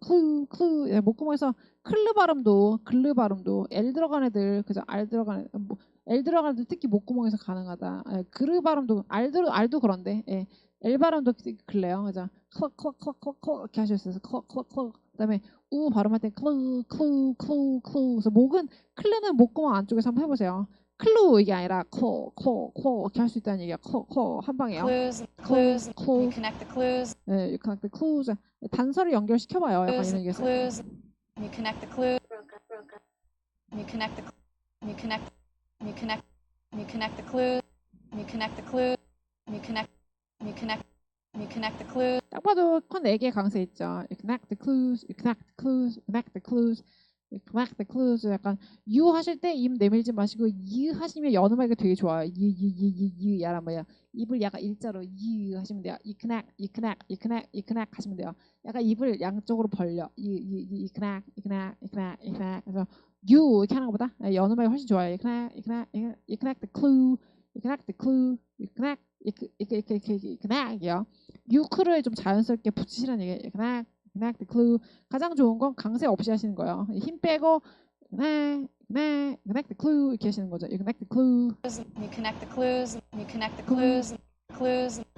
예, 목구멍에서 클르 발음도, 글르 발음도 L 들어간 애들, 그죠? R 들어간 애들, 뭐 L 들어간 애들 특히 목구멍에서 가능하다. 예, 그르 발음도 R도 그런데 예, L 발음도 글래요. 그죠? 클 이렇게 하셨어요. 클. 그다음에 우 발음할 때 클루. 그래서 목은 클르는 목구멍 안쪽에서 한번 해보세요. 클루 이게 아니라 클 이렇게 할 수 있다는 얘기야. 클 한 방이에요. clues. You connect the clues. 네, you connect the clues. 단서를 연결시켜봐요. 약간 이런 얘기에서. clues. You connect the clues. broke up. You connect the you connect the clues. You connect the clues. You connect the clues. 딱 봐도 컨 4개 강세 있죠. You connect the clues. 약간 you 하실 때 입 내밀지 마시고 you 하시면 연음하기가 되게 좋아요. you 야란 뭐야. 입을 약간 일자로 you 하시면 돼요. You connect 하시면 돼요. 약간 입을 양쪽으로 벌려. You connect. 그래서 you 이렇게 하는 것보다 연음하기 훨씬 좋아요. You connect the clue. You connect이요. 유크를 좀 자연스럽게 붙이시라는 얘기예요. connect the clue. 가장 좋은 건 강세 없이 하시는 거예요. 힘 빼고 connect the clue 이렇게 하시는 거죠. You connect the clue. You connect the clues. You connect the clues. Clues. You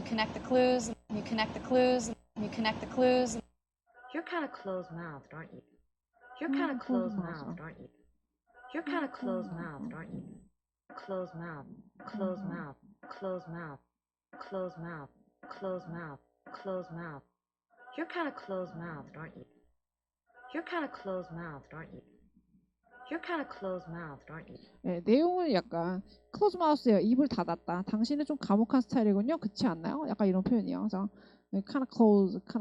connect the clues. You connect the clues. You connect the clues. You're kind of closed-mouthed, aren't you? You're kind of closed-mouthed, aren't you? You're kind of closed-mouthed, aren't you? Closed-mouthed. You're kind of closed-mouthed, aren't you? You're kind of closed-mouthed, aren't you? You're kind of closed-mouthed, aren't you? 네, 내용은 약간 close mouth예요. 입을 닫았다. 당신은 좀 과묵한 스타일이군요. 그렇지 않나요? 약간 이런 표현이에요. 그래서 kind of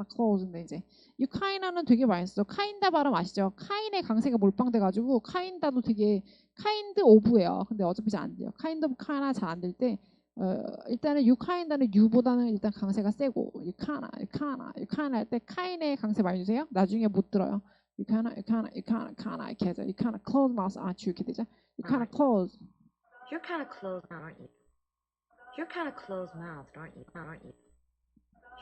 close인데 이제 you kind는 되게 많이 쓰죠. kinda 발음 아시죠? kind의 강세가 몰빵돼가지고 kinda도 되게 kind of예요. 근데 어차피 잘 안 돼요. kind of kinda 잘 안 될 때 일단은 you kind는 you보다는 일단 강세가 세고 you kinda 할 때 kind의 강세 많이 주세요. 나중에 못 들어요. you kinda 이렇게 해서 you kinda close mouth aren't you 이렇게 되죠. you kinda close. You're kind of closed-mouthed, aren't you? You're kind of closed-mouthed, aren't you?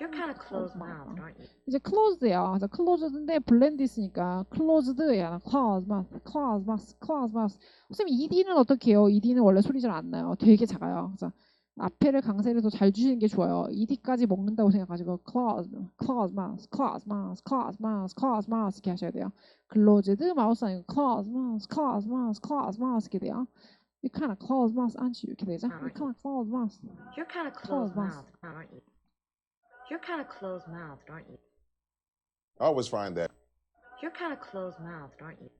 You're kind of closed-mouthed, aren't you? 이제 closed예요. 그래서 closed인데 blend 있으니까 closed야. close mouth. 선생님 ed는 어떻게 해요? ed는 원래 소리 잘 안 나요. 되게 작아요. 그래서 앞에를 강세를 더 잘 주시는 게 좋아요. ed까지 먹는다고 생각하시고 close mouth 이렇게 하셔야 돼요. closed mouth 아니고 close mouth 이렇게 돼요. You kind of close mouth aren't you? 이렇게 되죠. You kind of close mouth. You're kind of closed-mouthed, aren't you? You're kind of closed-mouthed, aren't you? I always find that You're kind of closed-mouthed, aren't you?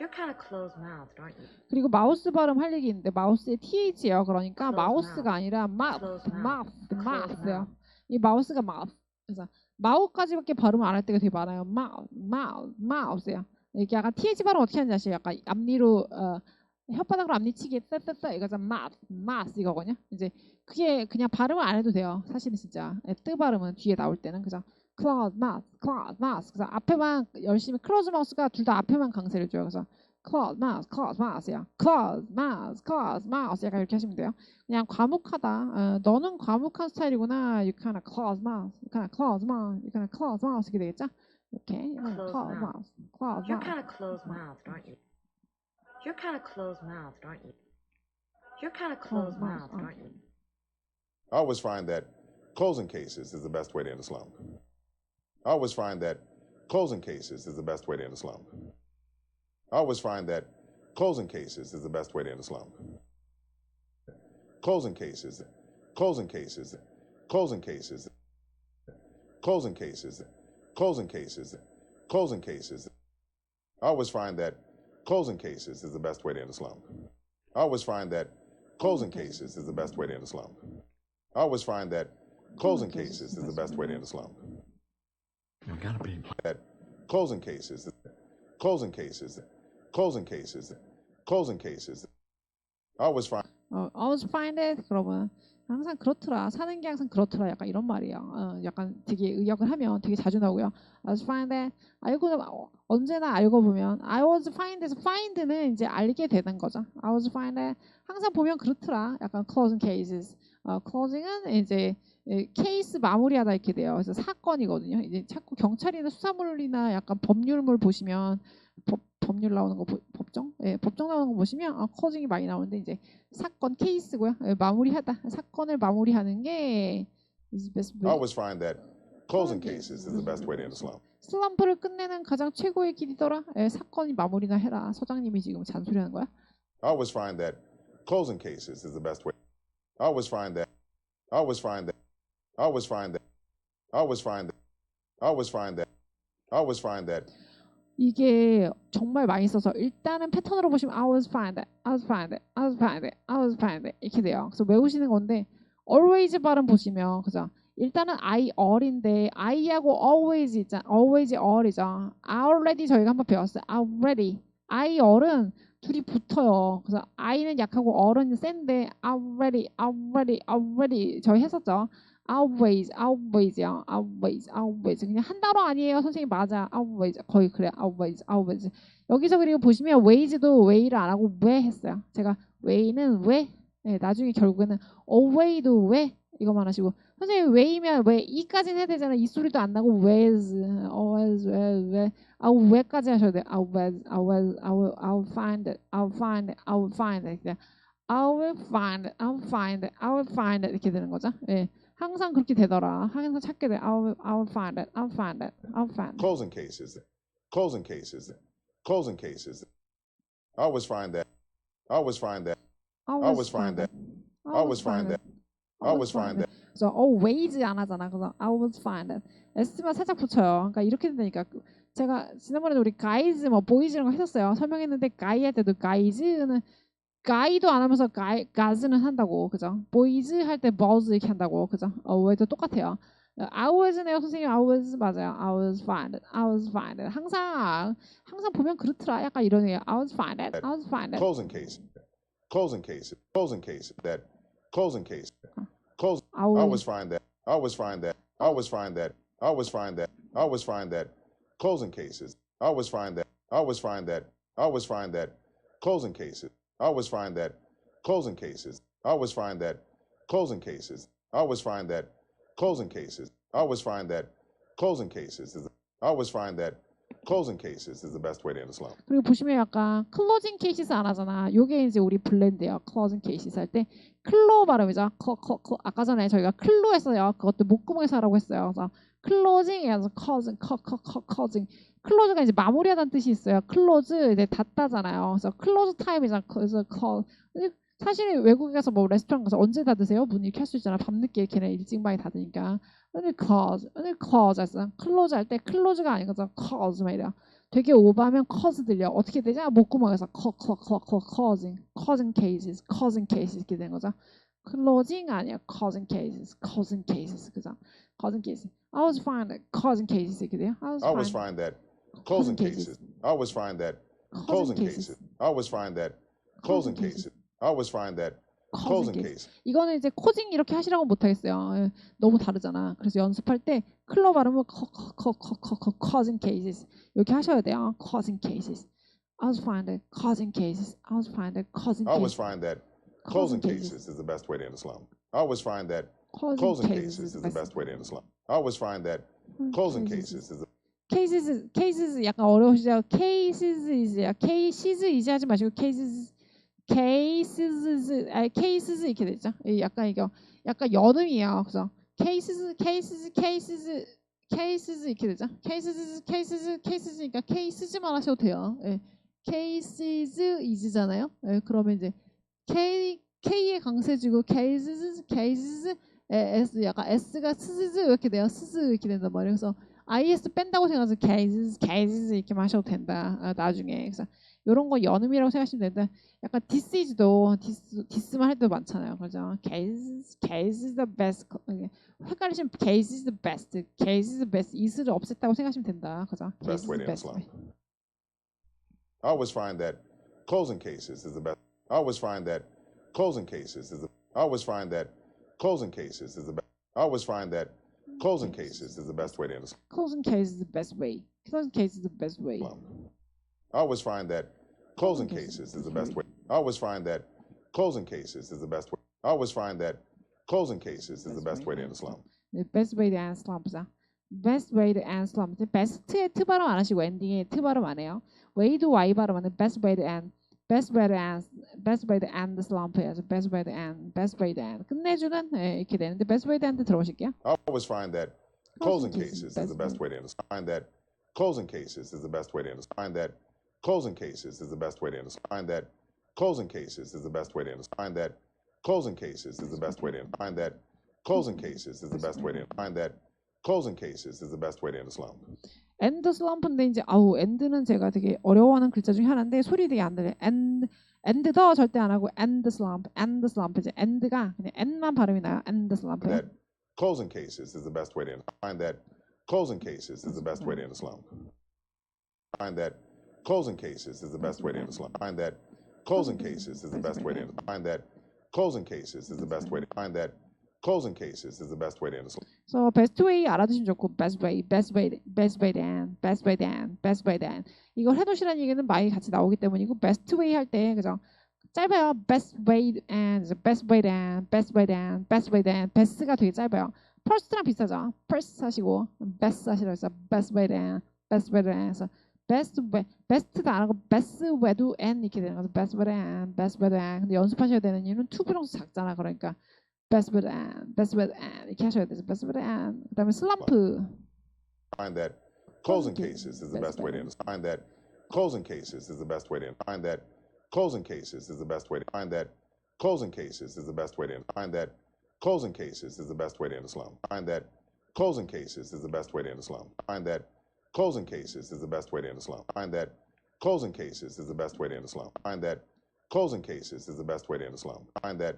You're kind of closed-mouthed, aren't you? 그리고 마우스 발음 할 얘기 있는데 마우스의 th예요. 그러니까 Close 마우스가 아니라 Close mouth. mouth예요. 이 마우스가 mouth. 그래서 마우까지밖에 발음 안 할 때가 되게 많아요. mouth예요. 이게 약간 th 발음 어떻게 하는지 아시죠? 약간 앞니로 혓바닥으로 앞니치기 뜨뜨뜨 이거죠. mouth 이거거든요. 이제 그게 그냥 발음을 안 해도 돼요. 사실은 진짜 뜨 발음은 뒤에 나올 때는 그죠. close mouth. 그래서 앞에만 열심히 close mouth가 둘 다 앞에만 강세를 줘요. 그래서 close mouth야. close mouth 약간 이렇게 하시면 돼요. 그냥 과묵하다. 너는 과묵한 스타일이구나. You kind of close mouth. You kind of close mouth 이렇게 되겠죠? 이렇게 Close close mouth. mouth. You're kind of closed-mouthed, aren't you? You're kind of closed-mouthed, aren't you? You're kind of closed-mouthed, aren't you? I always find that closing cases is the best way to end a slump. I always find that closing cases is the best way to end a slump. I always find that closing cases is the best way to end a slump. Closing cases. I always find that closing cases is the best way to end a slump. I always find that closing cases is the best way to end a slump. I always find that closing cases is the best way to end a slump. You gotta be. That closing cases. I always find it 그러면 항상 그렇더라. 사는 게 항상 그렇더라. 약간 이런 말이에요. 약간 되게 의역을 하면 되게 자주 나오고요. I was find that 언제나 알고 보면 I was find에서 find는 이제 알게 되는 거죠. I was find that 항상 보면 그렇더라. 약간 closing cases. closing은 이제 케이스 마무리하다 이렇게 돼요. 그래서 사건이거든요. 이제 자꾸 경찰이나 수사물이나 약간 법률물 보시면 법률 나오는 거 법정? 예, 법정 나오는 거 보시면 closing이 많이 나오는데 이제 사건 케이스고요. 예, 마무리하다. 사건을 마무리하는 게 is the best way. I always find that closing cases is the best way to end a slump. 슬럼프를 끝내는 가장 최고의 길이더라. 예, 사건이 마무리나 해라. 서장님이 지금 잔소리하는 거야? I always find that closing cases is the best way. I always find that 이게 정말 많이 써서 일단은 패턴으로 보시면 I was find it 이렇게 돼요. 그래서 외우시는 건데 always 발음 보시면 그죠? 일단은 I all인데 I하고 always 있잖아. always all이죠. already 저희가 한번 배웠어요. already I all은 둘이 붙어요. 그래서 I는 약하고 all은 센데 already 저희 했었죠. always요. always 그냥 한 단어 아니에요. 선생님 맞아. always 거의 그래. always 여기서 그리고 보시면 ways도 way를 안 하고 왜 했어요. 제가 way는 왜 나중에 결국에는 alway도 왜 이거만 하시고 선생님 way면 왜 이까지는 해야 되잖아. 이 소리도 안 나고 where's always 왜 왜까지 하셔야 돼요. I'll find it 이렇게 되는 거죠. 예. 항상 그렇게 되더라. 항상 찾게 돼. I'll find it. Closing cases. I always find that. 그래서 always 안 하잖아. 그래서 I always find it. S만 살짝 붙여요. 그러니까 이렇게 된다니까. 제가 지난번에 우리 guys 뭐 boys 이런 거 했었어요. 설명했는데 guy 할 때도 guys는 guy도 안 하면서 guys는 한다고, 그죠? boys 할 때 boys 이렇게 한다고, 그죠? 왜도 똑같아요. I was네요, 선생님. I was 맞아요. I was fine. I was fine. 항상 보면 그렇더라. 약간 이러네요. I was fine. I was fine. Closing case. Closing case. Closing case. That. Closing case. Close. I was fine that. I was fine that. I was fine that. I was fine that. I was fine that. Closing cases. I was fine that. I was fine that. I was fine that. Closing cases. I was fine that. Closing cases. I was fine that. Closing cases. I was fine that. Closing cases. I was fine that. Closing cases is. I was fine that. Closing cases is the best way to end a slump. 그리고 보시면 약간 closing cases 안 하잖아. 요게 이제 우리 블렌드예요. closing cases 할 때 클로 발음이죠. 아까 전에 저희가 클로 했어요. 그것도 목구멍에서 하라고 했어요. 그래서 closing에서 closing. close가 이제 마무리하다는 뜻이 있어요. close 이제 닫다잖아요. 그래서 close time이잖아. 그래서 사실 외국에 가서 뭐 레스토랑 가서 언제 닫으세요? 문 이렇게 할 수 있잖아. 밤늦게 걔네 일찍 많이 닫으니까. 오늘 close 했어. close 할 때 close가 아니고 close 말이야. 되게 오버하면 cause 들려. 어떻게 되지? 목구멍에서 causing cases 이렇게 되는 거죠. closing 아니야. causing cases 그죠? causing cases. I was fine that causing cases 이렇게 돼요. I was fine that closing cases. I was fine that closing cases. I was fine that closing cases. I was fine that closing case. 이거는 이제 causing 이렇게 하시라고 못 하겠어요. 너무 다르잖아. 그래서 연습할 때 클로 발음은 causing cases 이렇게 하셔야 돼요. causing cases. I was fine that causing cases. I was fine that causing cases. I was fine that closing cases is the best way to end a slump. I was fine that closing cases is the best way to end a slump. I was fine that closing cases is the cases 약간 어려우시죠? cases 이제 하지 마시고 cases 이렇게 되죠. 약간 이거 약간 연음이에요. 그래서 cases 이렇게 되죠. cases니까 cases만 하셔도 돼요. cases is잖아요. 그러면 이제 k의 강세 주고 cases s 약간 s가 스스 이렇게 돼요. 스스 이렇게 된단 말이에요. 그래서 is 뺀다고 생각해서 cases 이렇게 마셔도 된다. 나중에. 그래서 이런 거 연음이라고 생각하시면 되는데 약간 this is도 this만 할 때도 많잖아요. 그죠? case is the best. 헷갈리시면 case is the best. case is the best. is를 없앴다고 생각하시면 된다. 그죠? best way to end a slump. I always find that closing cases is the best. I always find that closing cases is the. I always find that closing cases is the best. I always find that closing cases is the best way to end a slump. closing case is the best way. closing case is the best way. I always find that closing cases is the best way. I always find that closing cases is the best way. I always find that closing cases is the best way to end a slump. The best way to end slump이죠. best way to end slump. best에 트 발음 안 하시고 엔딩에 트 발음 안 해요. way도 y 발음하는 best way to end. best way to end the slump예요. best way to end. 끝내주는 이렇게 되는데 best way to end 들어보실게요. I always find that closing cases is the best way to end a slump. Find that closing cases is the best way to end a slump. Find that closing cases is the best way to end a slump. Find that closing cases is the best way to end a slump. Find that closing cases is the best way to end. Find that closing cases is the best way to end. Find that closing cases is the best way to end a slump. end slump인데 이제 end는 제가 되게 어려워하는 글자 중에 하나인데 소리 되게 안 들려요. end 더 절대 안 하고 end slump 이제 end가 그냥 end만 발음이 나요. end slump. That closing cases is the best way to end. Find that closing cases is the best way to end a slump. Find that closing cases is the best way to end a slump. Find that closing cases is the best way to end. Find that closing cases is the best way to find that closing cases is the best way to end a slump. So best way 알아두시면 좋고 best way then. 이걸 해두시라는 얘기는 많이 같이 나오기 때문이고 best way 할 때 그죠? 짧아요. best way and best way then. best가 되게 짧아요. first랑 비슷하죠. first 하시고 best 하시라고 해서 best way then. 그래서 best 안 하고 best way도 and 이렇게 되는 거죠. best way then. 근데 연습하셔야 되는 이유는 to 비동사 작잖아. 그러니까 best way then 이렇게 하셔야 되죠. best way then. 그다음에 slump. Find that closing cases is the best way to end. Find that closing cases is the best way to end. Find that closing cases is the best way to find that closing cases is the best way to end. Find that closing cases is the best way to end a slump. Find that closing cases is the best way to end a slump. Find that closing cases is the best way to end the slump. Find that closing cases is the best way to end the slump. Find that closing cases is the best way to end the slump. Find that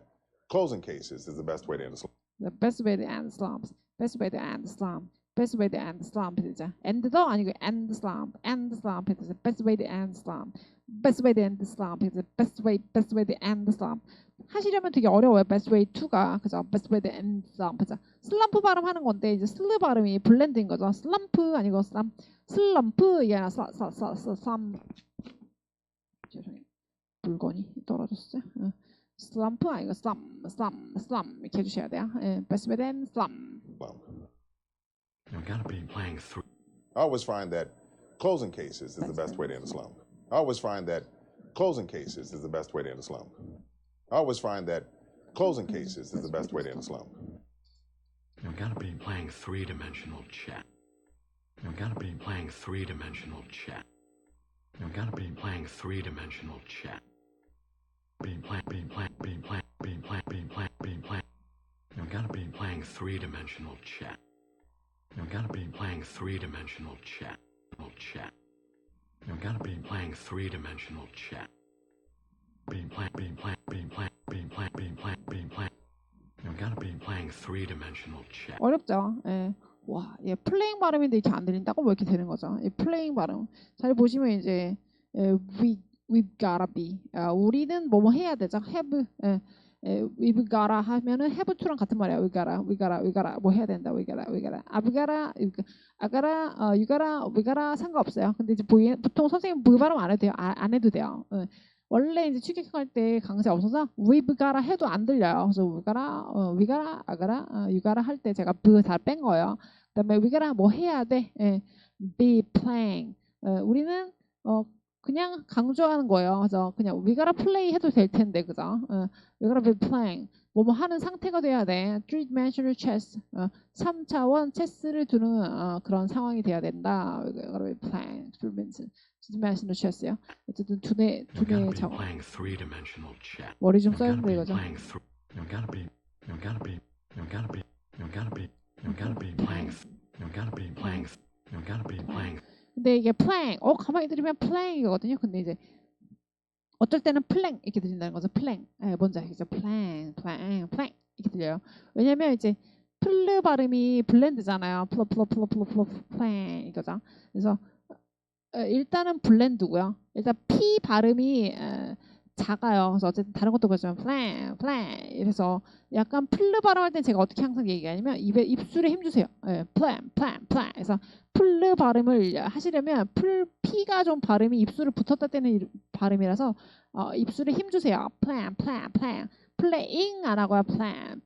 closing cases is the best way to end the slump. The best way to end the slumps. Best way to end the slump. Best way to end the slump 되죠. End도 아니고 end the slump. End the slump 되죠. Best way to end the slump. Best way to end the slump 되죠. Best way to end the slump. 하시려면 되게 어려워요. Best way to가 그죠. Best way to end the slump 그죠. 슬럼프 발음하는 건데 이제 슬 발음이 블렌드인 거죠. 슬럼프 아니고 슬럼프 이게 아니라 슬럼 죄송해요. 물건이 떨어졌어요. 슬럼프 아니고 슬럼 이렇게 해주셔야 돼요. Best way to end slump. You gotta be playing through. I always find that closing cases is the best way to end the slump. I always find that closing cases is the best way to end the slump. I always find that closing cases is the best way to end the slump. You gotta be playing three-dimensional chess. You gotta be playing three-dimensional chess. You gotta be playing three-dimensional chess. You gotta be playing three-dimensional chess. You gotta be playing three-dimensional chess. You gotta be playing three-dimensional chess. You gotta be playing three-dimensional chess. 어렵죠. 예. 와, 예, 플레잉 발음인데 이렇게 안 들린다고 뭐 이렇게 되는 거죠. 이 플레잉 발음 잘 보시면 이제 we've gotta be. 우리는 뭐뭐 해야 되죠. have. we've gotta 하면은 have to랑 같은 말이야. we gotta 뭐 해야 된다. we gotta I gotta we gotta 상관없어요. 근데 이제 보통 선생님 그 발음 안 해도 돼요. 안 해도 돼요. 원래 이제 추격할 때 강세 없어서 we've gotta 해도 안 들려요. 그래서 we gotta I gotta you gotta 할 때 제가 다 뺀 거예요. 그다음에 we gotta 뭐 해야 돼. be playing. 우리는 그냥 강조하는 거예요. 그래서 그냥 we gotta play 해도 될 텐데, 그죠? we gotta be playing. 뭐뭐 하는 상태가 돼야 돼. 3-dimensional chess. 3차원 체스를 두는 그런 상황이 돼야 된다. we gotta be playing. 3-dimensional chess요. 어쨌든 두뇌 작업. 머리 좀 써야 돼 이거죠. You gotta be playing. 근데 이게 playing, 가만히 들으면 playing이거든요. 근데 이제 어떨 때는 playing 이렇게 들린다는 거죠. playing, 뭔지 알겠죠? playing 이렇게 들려요. 왜냐면 이제 플르 발음이 블렌드잖아요. playing 이거죠. 그래서 일단은 블렌드고요. 일단 p 발음이 작아요. 그래서 어쨌든 다른 것도 그렇지만 plan 이래서 약간 플르 발음할 때 제가 어떻게 항상 얘기하냐면 입술에 힘 주세요. plan. 그래서 플르 발음을 하시려면 P가 좀 발음이 입술을 붙었다 떼는 발음이라서 입술에 힘 주세요. plan. playing 안 하고요. plan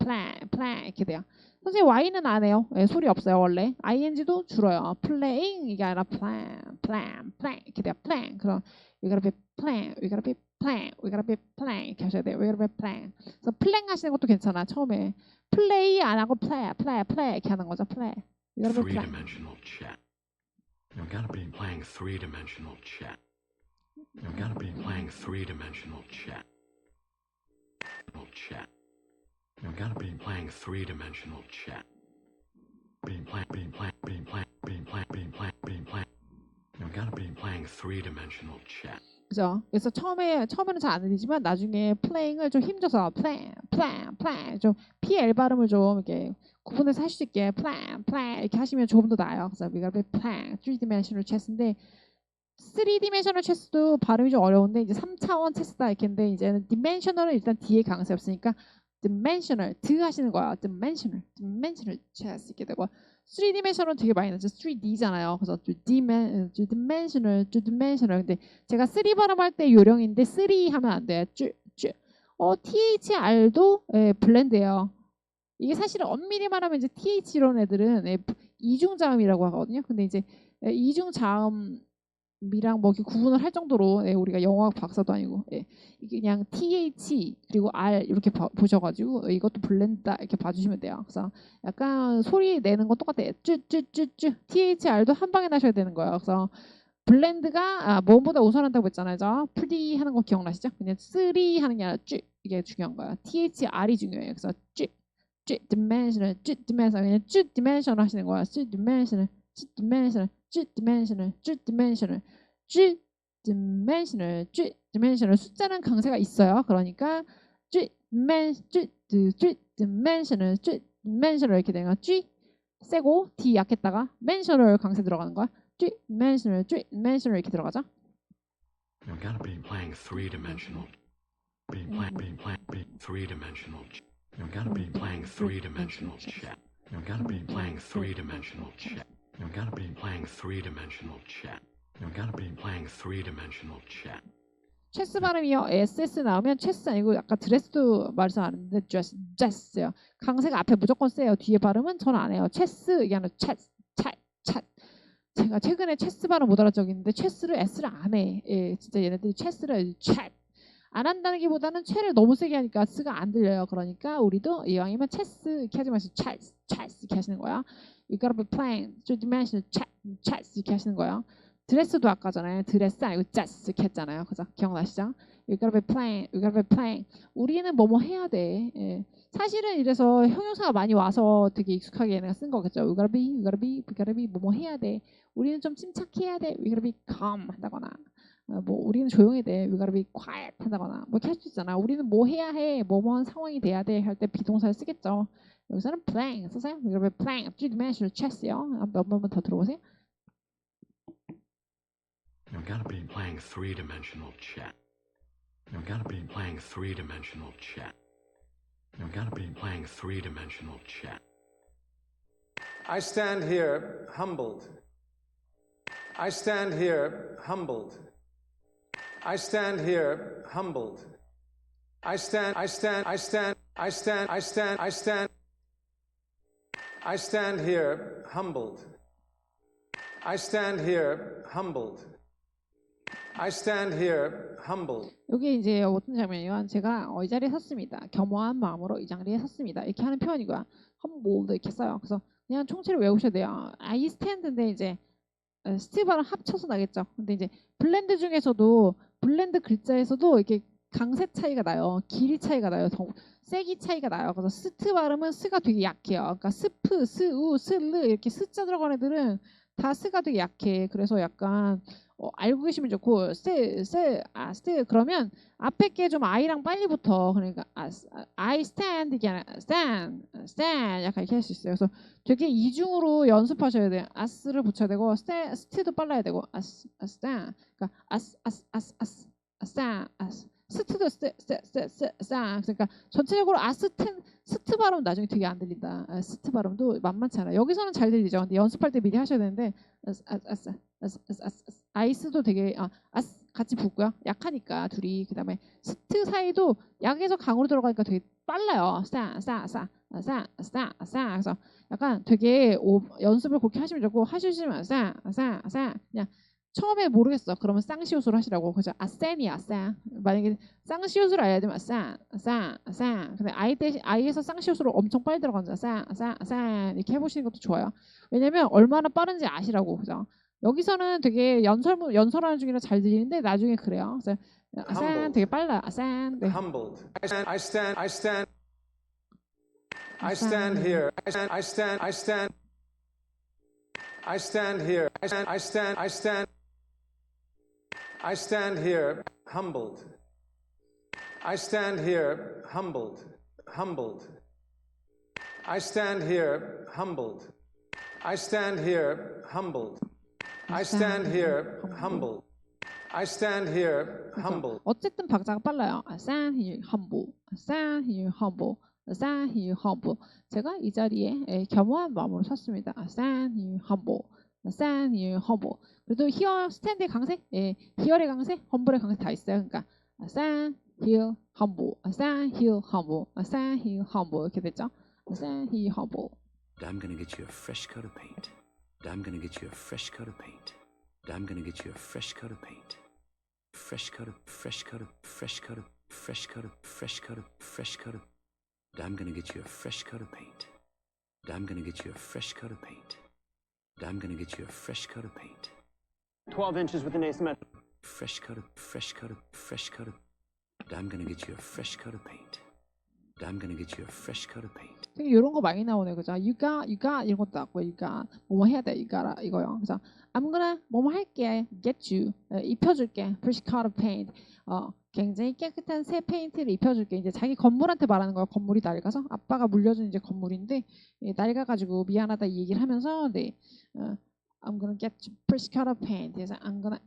이렇게 돼요. 선생님 Y는 안 해요. 소리 없어요 원래. ing도 줄어요. playing 이게 아니라 plan 이렇게 돼요. plan. 그럼 we gotta be plan 이렇게 하셔야 돼요. we gotta be plan. 그래서 playing 하시는 것도 괜찮아. 처음에 play 안 하고 play 이렇게 하는 거죠. play. we gotta be plan. Three-dimensional chess. You gotta be playing three-dimensional chess. You gotta be playing three-dimensional chess. You gotta be playing three-dimensional chess. You gotta be playing three-dimensional chess. 그죠? 그래서 처음에는 잘 안 들리지만 나중에 playing을 좀 힘줘서 plan 좀 PL 발음을 좀 이렇게 구분해서 할 수 있게 plan 이렇게 하시면 조금 더 나아요. 그래서 we gotta be plan 3-dimensional chess인데 3-dimensional chess도 발음이 좀 어려운데 이제 3차원 체스다 이렇게인데 이제는 dimensional은 일단 뒤에 강세 없으니까 dimensional 하시는 거야. dimensional chess 이렇게 되고 3-dimensional은 되게 많이 나죠. 3D잖아요. 그래서 2-dimensional 근데 제가 3 발음할 때 요령인데 3 하면 안 돼요. THR도 블렌드예요. 이게 사실은 엄밀히 말하면 이제 TH 이런 애들은 이중자음이라고 하거든요. 근데 이제 이중자음이랑 뭐 이렇게 구분을 할 정도로 우리가 영어학 박사도 아니고 이게 그냥 TH 그리고 R 이렇게 보셔가지고 이것도 블렌드다 이렇게 봐주시면 돼요. 그래서 약간 소리 내는 건 똑같아요. 쭈쭈쭈쭈 THR도 한 방에 나셔야 되는 거예요. 그래서 블렌드가 뭐보다 우선한다고 했잖아요. pretty 하는 거 기억나시죠? 그냥 3 하는 게 아니라 쭈 이게 중요한 거예요. THR이 중요해요. 그래서 dimensional 그냥 dimensional 하시는 거야. dimensional dimensional, dimensional, dimensional, dimensional, dimensional. 숫자는 강세가 있어요. 그러니까 dimensional, dimensional 이렇게 되는 거. G 세고 D 약했다가 mensional 강세 들어가는 거야. dimensional, dimensional 이렇게 들어가죠. You've got to be playing three-dimensional. Be three-dimensional. You've got to be playing three-dimensional chess. You've got to be playing three-dimensional chess. You've got to be playing three-dimensional chess. You've got to be playing three-dimensional chess. 체스 발음이요. SS 나오면 체스 아니고 아까 드레스도 말씀하는데 제스요. 강세가 앞에 무조건 세요. 뒤에 발음은 전 안 해요. 체스 이게 아니라 체스. 제가 최근에 체스 발음 못 알아듣겠는데 체스를 S를 안 해. 예, 진짜 얘네들이 체스를 안 한다는 게보다는 체를 너무 세게 하니까 S가 안 들려요. 그러니까 우리도 이왕이면 체스 이렇게 하지 마시고 체스 이렇게 하시는 거야. You gotta be playing three-dimensional chess 이렇게 하시는 거예요. 드레스도 아까 전에 드레스 아니고 제스 이렇게 했잖아요. 그죠? 기억나시죠? You gotta be playing, you gotta be playing. 우리는 뭐뭐 해야 돼. 예. 사실은 이래서 형용사가 많이 와서 되게 익숙하게 얘네가 쓴 거겠죠. You gotta be, you gotta be, we gotta be 뭐뭐 해야 돼. 우리는 좀 침착해야 돼. We gotta be calm 한다거나. 뭐 우리는 조용해야 돼. We gotta be quiet 한다거나. 뭐 이렇게 할 수 있잖아. 우리는 뭐 해야 해. 뭐뭐한 상황이 돼야 돼. 할 때 비동사를 쓰겠죠. 여기서는 playing 쓰세요. We gotta be playing three-dimensional chess요. 몇 번만 더 들어보세요. You've got to be playing three-dimensional chess. You've got to be playing three-dimensional chess. You've got to be playing three-dimensional chess. I stand here humbled. I stand here humbled. I stand here humbled. I stand here humbled. I stand here humbled. I stand here humbled. 여기 이제 어떤 장면이요? 제가 이 자리에 섰습니다. 겸허한 마음으로 이 자리에 섰습니다. 이렇게 하는 표현이고요. humbled 이렇게 써요. 그래서 그냥 총체를 외우셔야 돼요. I stand인데 이제 스티브랑 합쳐서 나겠죠. 근데 이제 블렌드 중에서도 블렌드 글자에서도 이렇게 강세 차이가 나요. 길이 차이가 나요. 더 세기 차이가 나요. 그래서 스트 발음은 스가 되게 약해요. 그러니까 스프, 스우, 슬르 이렇게 스자 들어간 애들은 다 스가 되게 약해. 그래서 약간 알고 계시면 좋고 스트 그러면 앞에 게 좀 I랑 빨리 붙어. 그러니까 I stand 이게 아니라 stand 약간 이렇게 할 수 있어요. 그래서 되게 이중으로 연습하셔야 돼요. 아스를 붙여야 되고 스트도 빨라야 되고 stand 그러니까 stand 스트도 stand 그러니까 전체적으로 스트 발음 나중에 되게 안 들린다. 스트 발음도 만만치 않아. 여기서는 잘 들리죠. 근데 연습할 때 미리 하셔야 되는데 아이스도 되게 같이 붙고요. 약하니까 둘이. 그다음에 스트 사이도 약에서 강으로 들어가니까 되게 빨라요. 그래서 약간 되게 연습을 그렇게 하시면 좋고 하시면 그냥 처음에 모르겠어. 그러면 쌍시옷으로 하시라고. 그죠? 아센이야, 쌍. 만약에 쌍시옷으로 해야 되면 쌍. 근데 아이에서 쌍시옷으로 엄청 빨리 들어가는 쌍. 이렇게 해보시는 것도 좋아요. 왜냐면 얼마나 빠른지 아시라고. 그죠? 여기서는 되게 연설하는 중이라 잘 들리는데 나중에 그래요. 그래서 쌍 되게 빨라. 쌍. 네. Humbled. I stand here. I stand here. I stand here humbled. I stand here humbled. I stand here humbled. I stand here humbled. I stand here humbled. I stand here humbled. 어쨌든 박자가 빨라요. I stand here humble. I stand here humble. I stand here humble. 제가 이 자리에 겸허한 마음으로 섰습니다. I stand here humble. I stand here humble. 그래도 here, stand의 강세, here의 강세, humble의 강세 다 있어요. 그러니까 I stand here humble. I stand here humble. I stand here humble 이렇게 됐죠. I stand here humble. I'm gonna get you a fresh coat of paint. I'm gonna get you a fresh coat of paint. I'm gonna get you a fresh coat of paint. Fresh coat of. I'm gonna get you a fresh coat of paint. I'm gonna get you a fresh coat of paint. I'm gonna get you a fresh coat of paint. 12 inches with an asymmetric. Fresh coat of. I'm gonna get you a fresh coat of paint. I'm gonna get you a fresh coat of paint. 되게 이런 거 많이 나오네, 그죠? You got 이런 것도 나왔고, you got 뭐뭐 해야 돼, you gotta 이거요. 그래서 I'm gonna 뭐뭐 할게, get you 입혀줄게, fresh coat of paint. 굉장히 깨끗한 새 페인트를 입혀줄게. 이제 자기 건물한테 말하는 거야. 건물이 낡아서 아빠가 물려준 이제 건물인데 낡아가지고 미안하다 이 얘기를 하면서 I'm gonna get you fresh coat of paint. 그래서 I'm gonna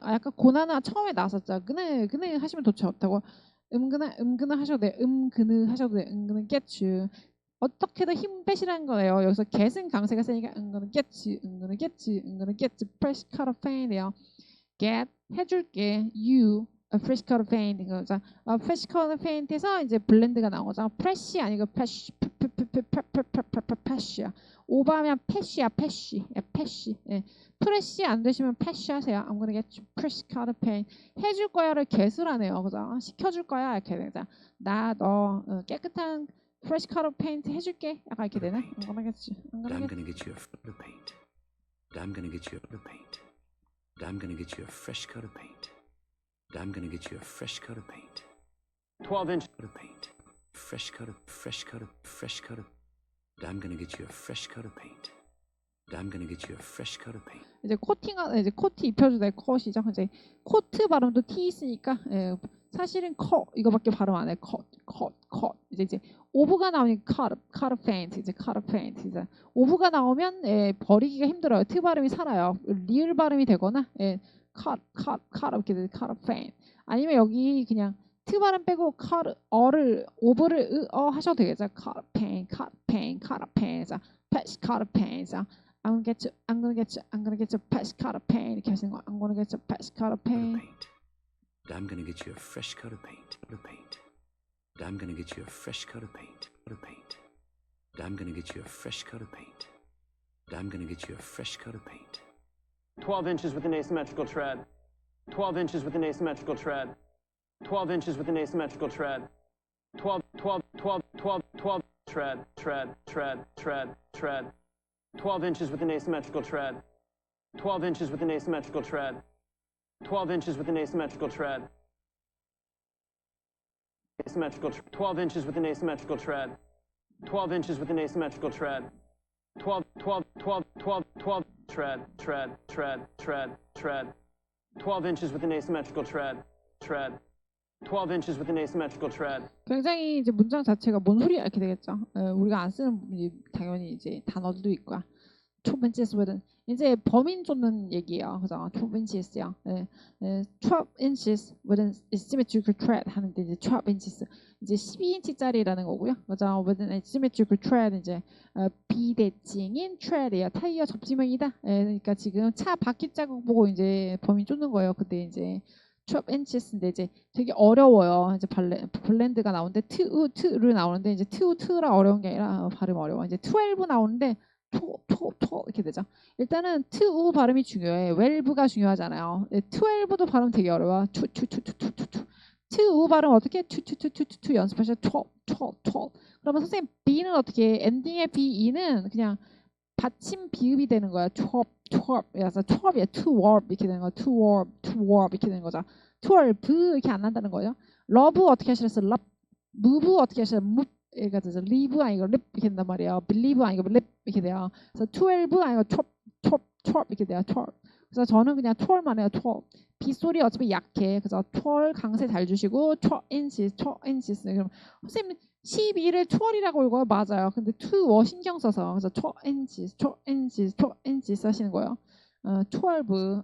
약간 고난아 처음에 나왔었죠. 그네 하시면 좋지 않다고. 음그나 하셔도 돼. 음그느 하셔도 돼. 음그는 get you. 어떻게든 힘 빼시라는 거예요. 여기서 get은 강세가 세니까 음그는 get you, 음그는 get you, 음그는 get you fresh coat of paint이에요. get 해줄게. you a fresh coat of paint. 그래서 fresh coat of paint에서 이제 블렌드가 나온 거죠. fresh 아니고 fresh, fresh야. 오버하면 패시야, 패시. 예. 프레시 안 되시면 패시 하세요. I'm gonna get you fresh coat of paint. 해줄 거야를 get으라네요. 그죠? 시켜줄 거야 이렇게 되자. 너 깨끗한 fresh coat of paint 해줄게. 약간 이렇게 되네. I'm gonna get you. I'm gonna get you a coat of paint. I'm gonna get you a coat of paint. I'm gonna get you a fresh coat of paint. I'm gonna get you a fresh coat of paint. 12-inch coat of paint. Fresh coat of. I'm gonna get you a fresh coat of paint. I'm gonna get you a fresh coat of paint. 이제 이제 코트 입혀주다 컷이죠. 이제 코트 발음도 T 있으니까 사실은 컷 이거밖에 발음 안 해. 컷. 이제 오브가 나오니까 cut of paint. 이제 cut of paint. 이제 오브가 나오면 버리기가 힘들어요. 트 발음이 살아요. 리을 발음이 되거나 cut 이렇게 돼. cut of paint. 아니면 여기 그냥 트 발음 빼고 어를 오브를 하셔도 되겠죠. cut of paint. 자, patch cut of paint. 자, I'm gonna get you patch cut of paint. 이렇게 하시는 거. I'm gonna get you patch cut of paint. I'm gonna get you a fresh coat of paint. I'm gonna get you a fresh coat of paint. I'm gonna get you a fresh coat of paint. I'm gonna get you a fresh coat of paint. 12 inches with an asymmetrical tread. 12 inches with an asymmetrical tread. 12 inches with an asymmetrical tread. 12 tread. 12 inches with an asymmetrical tread. 12 inches with an asymmetrical tread. 12 inches with an asymmetrical tread. 12 inches with an asymmetrical tread. 12 inches with an asymmetrical tread. 12 tread. 12 inches with an asymmetrical tread. 12 inches with an asymmetrical tread. 굉장히 이제 문장 자체가 뭔 소리야 이렇게 되겠죠. 우리가 안 쓰는 당연히 이제 단어들도 있고요. 12 inches with은 이제 범인 쫓는 얘기예요. 그죠? 12 inches요. 12 inches with an asymmetrical tread 하는데 이제 12 inches 이제 12인치짜리라는 거고요. 그죠? with an asymmetrical tread 이제 비대칭인 tread이야. 타이어 접지면이다. 그러니까 지금 차 바퀴 자국 보고 이제 범인 쫓는 거예요. 그때 이제 12 inches인데 이제 되게 어려워요. 이제 블렌드가 나오는데 트를 나오는데 이제 트라 어려운 게 아니라 발음 어려워. 이제 12 나오는데 토 이렇게 되죠. 일단은 트우 발음이 중요해. 웰브가 중요하잖아요. 12도 발음 되게 어려워. 트우 발음 어떻게 투 연습하셔. 토. 그러면 선생님 B는 어떻게 엔딩의 B는 그냥 받침 비읍이 되는 거야. 그래서 12이야. to 이렇게 되는 거야. to warp 이렇게 되는 거죠. 12 이렇게 안 난다는 거죠. love 어떻게 하시랬어? love. move 어떻게 하시랬어? move. 얘가 돼서 live 아니고 lip 이렇게 된단 말이에요. believe 아니고 lip 이렇게 돼요. 그래서 12 아니고 12 이렇게 돼요. 12. 그래서 저는 그냥 12만 해요. 12. 빗소리 어차피 약해. 그래서 12 강세 잘 주시고 12 inches. 그럼 선생님 12를 12이라고 읽어요. 맞아요. 근데 2 신경 써서 그래서 12 inches 하시는 거예요. 12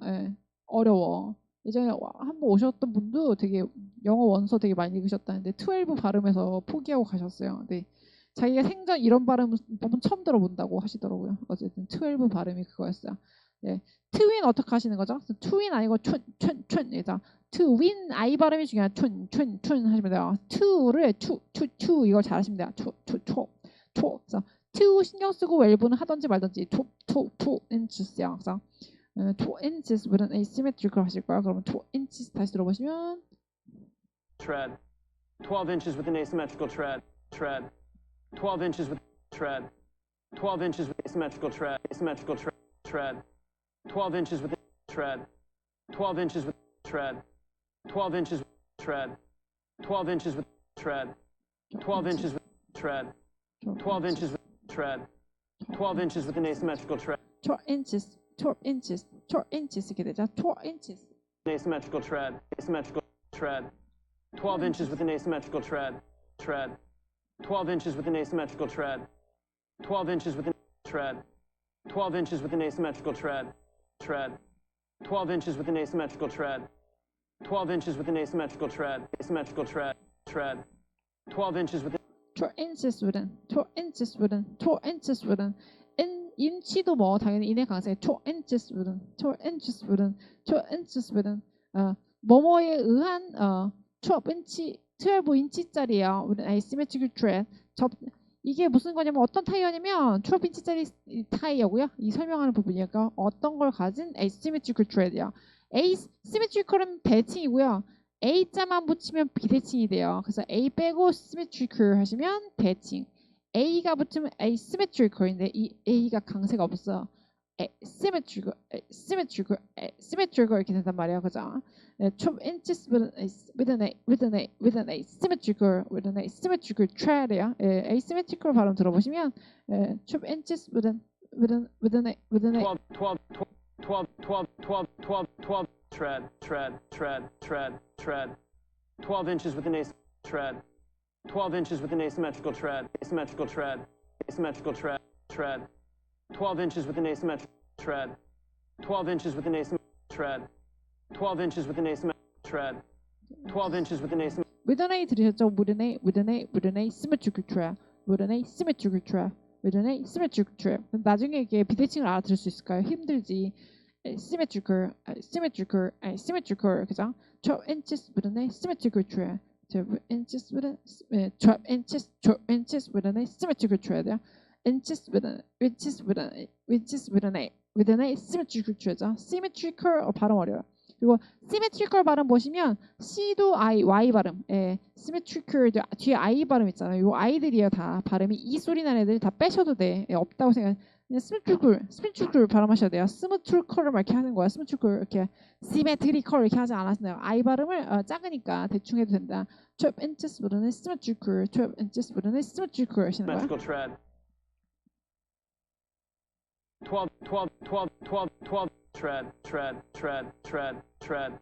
어려워. 예전에 한번 오셨던 분도 되게 영어 원서 되게 많이 읽으셨다는데 12 발음해서 포기하고 가셨어요. 근데 자기가 생전 이런 발음은 처음 들어본다고 하시더라고요. 어쨌든 12 발음이 그거였어요. 네. 트윈 어떻게 하시는 거죠? 트윈 아니고 춘. to win I 발음이 중요해요. 춘 하시면 돼요. to를 to 이걸 잘 하시면 돼요. to. 그래서 to 신경 쓰고 웰브는 하든지 말든지 to inches요. 그래서 2 inches with an asymmetrical 하실 거야. 그러면 2 inches 다시 들어보시면 tread. 12 inches with an asymmetrical tread. 12 inches with tread. 12 inches with asymmetrical tread. 12 inches with tread. 12 inches with tread. 12 inches with tread. 12 inches with tread. 12 inches with tread. 12 inches with tread. 12 inches with an asymmetrical tread. 12 inches, 12 inches, 12 inches 이렇게 되죠. 12 inches. Asymmetrical tread. Asymmetrical tread. 12 inches with an asymmetrical tread. Tread. 12 inches with an asymmetrical tread. 12 inches with an tread. 12 inches with an asymmetrical tread. Tread. 12 inches with an asymmetrical tread. 12 inches with an asymmetrical tread. Asymmetrical tread. Tread. 12 inches with 12 inches wooden, 12 inches wooden, 12 inches wooden. 인치도 뭐 당연히 인의 강세 12 inches wooden, 12 inches wooden, 12 inches wooden. 뭐뭐에 의한 12인치짜리예요. wooden asymmetrical tread. 이게 무슨 거냐면 어떤 타이어냐면 12인치짜리 타이어고요. 이 설명하는 부분이니까 어떤 걸 가진 asymmetrical tread이야. asymmetrical은 대칭이고요. A자만 붙이면 비대칭이 돼요. 그래서 A 빼고 symmetrical 하시면 대칭. A가 붙으면 asymmetrical인데 이 A가 강세가 없어. symmetrical 이렇게 된단 말이에요. 그죠? 12 inches with an asymmetrical tread이요. asymmetrical 발음 들어보시면 12 inches with an 12 tread. 12 inches with an tread. 12 inches with an asymmetrical tread. Asymmetrical tread. 12 inches with an asymmetrical tread. 12 inches with an asymmetrical tread. 12 inches with an asymmetrical tread. 12 inches with an asymmetrical with an A 들으셨죠? with an A symmetrical tread. with an A symmetrical tread. with an A symmetrical tread. 나중에 이게 비대칭을 알아들을 수 있을까요? 힘들지. symmetrical, 그죠? 12 inches with an asymmetrical tread. 12 inches with an asymmetrical tread. inches with an asymmetrical tread. symmetrical 발음 어려워요. 그리고 symmetrical 발음 보시면 C도 I, Y 발음. symmetrical 뒤에 I 발음 있잖아요. 요 I들이에요. 다 발음이 이 소리 나는 애들 다 빼셔도 돼. 없다고 생각. 그냥 symmetrical 발음하셔야 돼요. symmetrical 이렇게 하는 거야. symmetrical 이렇게 symmetrical 이렇게 하지 않았어요. I 발음을 작으니까 대충 해도 된다. 12 inches with an asymmetrical, 12 inches with an asymmetrical 하시는 거야. tread. 12 tread.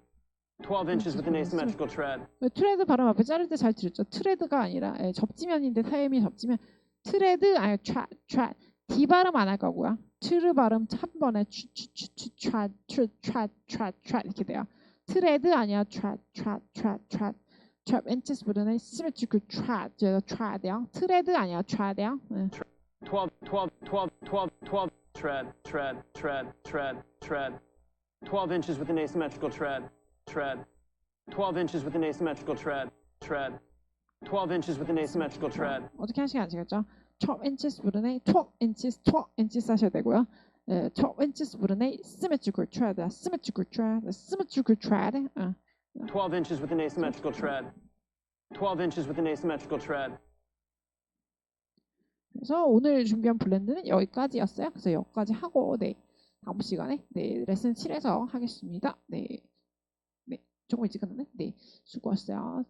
12 inches with an asymmetrical tread. 트레드 발음 앞에 자를 때 잘 들었죠. 트레드가 아니라 접지면인데 타임이 접지면 트레드 아니 tread. D 발음 안 할 거고요. 트르 발음 한 번에 tread 이렇게 돼요. 트레드 아니야. tread. 12 inches with an asymmetrical tread요. 트레드 아니야. tread요. 12 tread. 12 inches with an asymmetrical tread. 12 inches with an asymmetrical tread. 12 inches with an asymmetrical tread. 어떻게 하시는지 아시겠죠? 12 inches with an 12 inches 하셔야 되고요. 12 inches with an asymmetrical tread. symmetrical tread. 12 inches with an asymmetrical tread. 12 inches with an asymmetrical tread. 그래서 오늘 준비한 블렌드는 여기까지였어요. 그래서 여기까지 하고 다음 시간에 레슨 7에서 하겠습니다. 조금 일찍 끝났네. 수고하셨어요.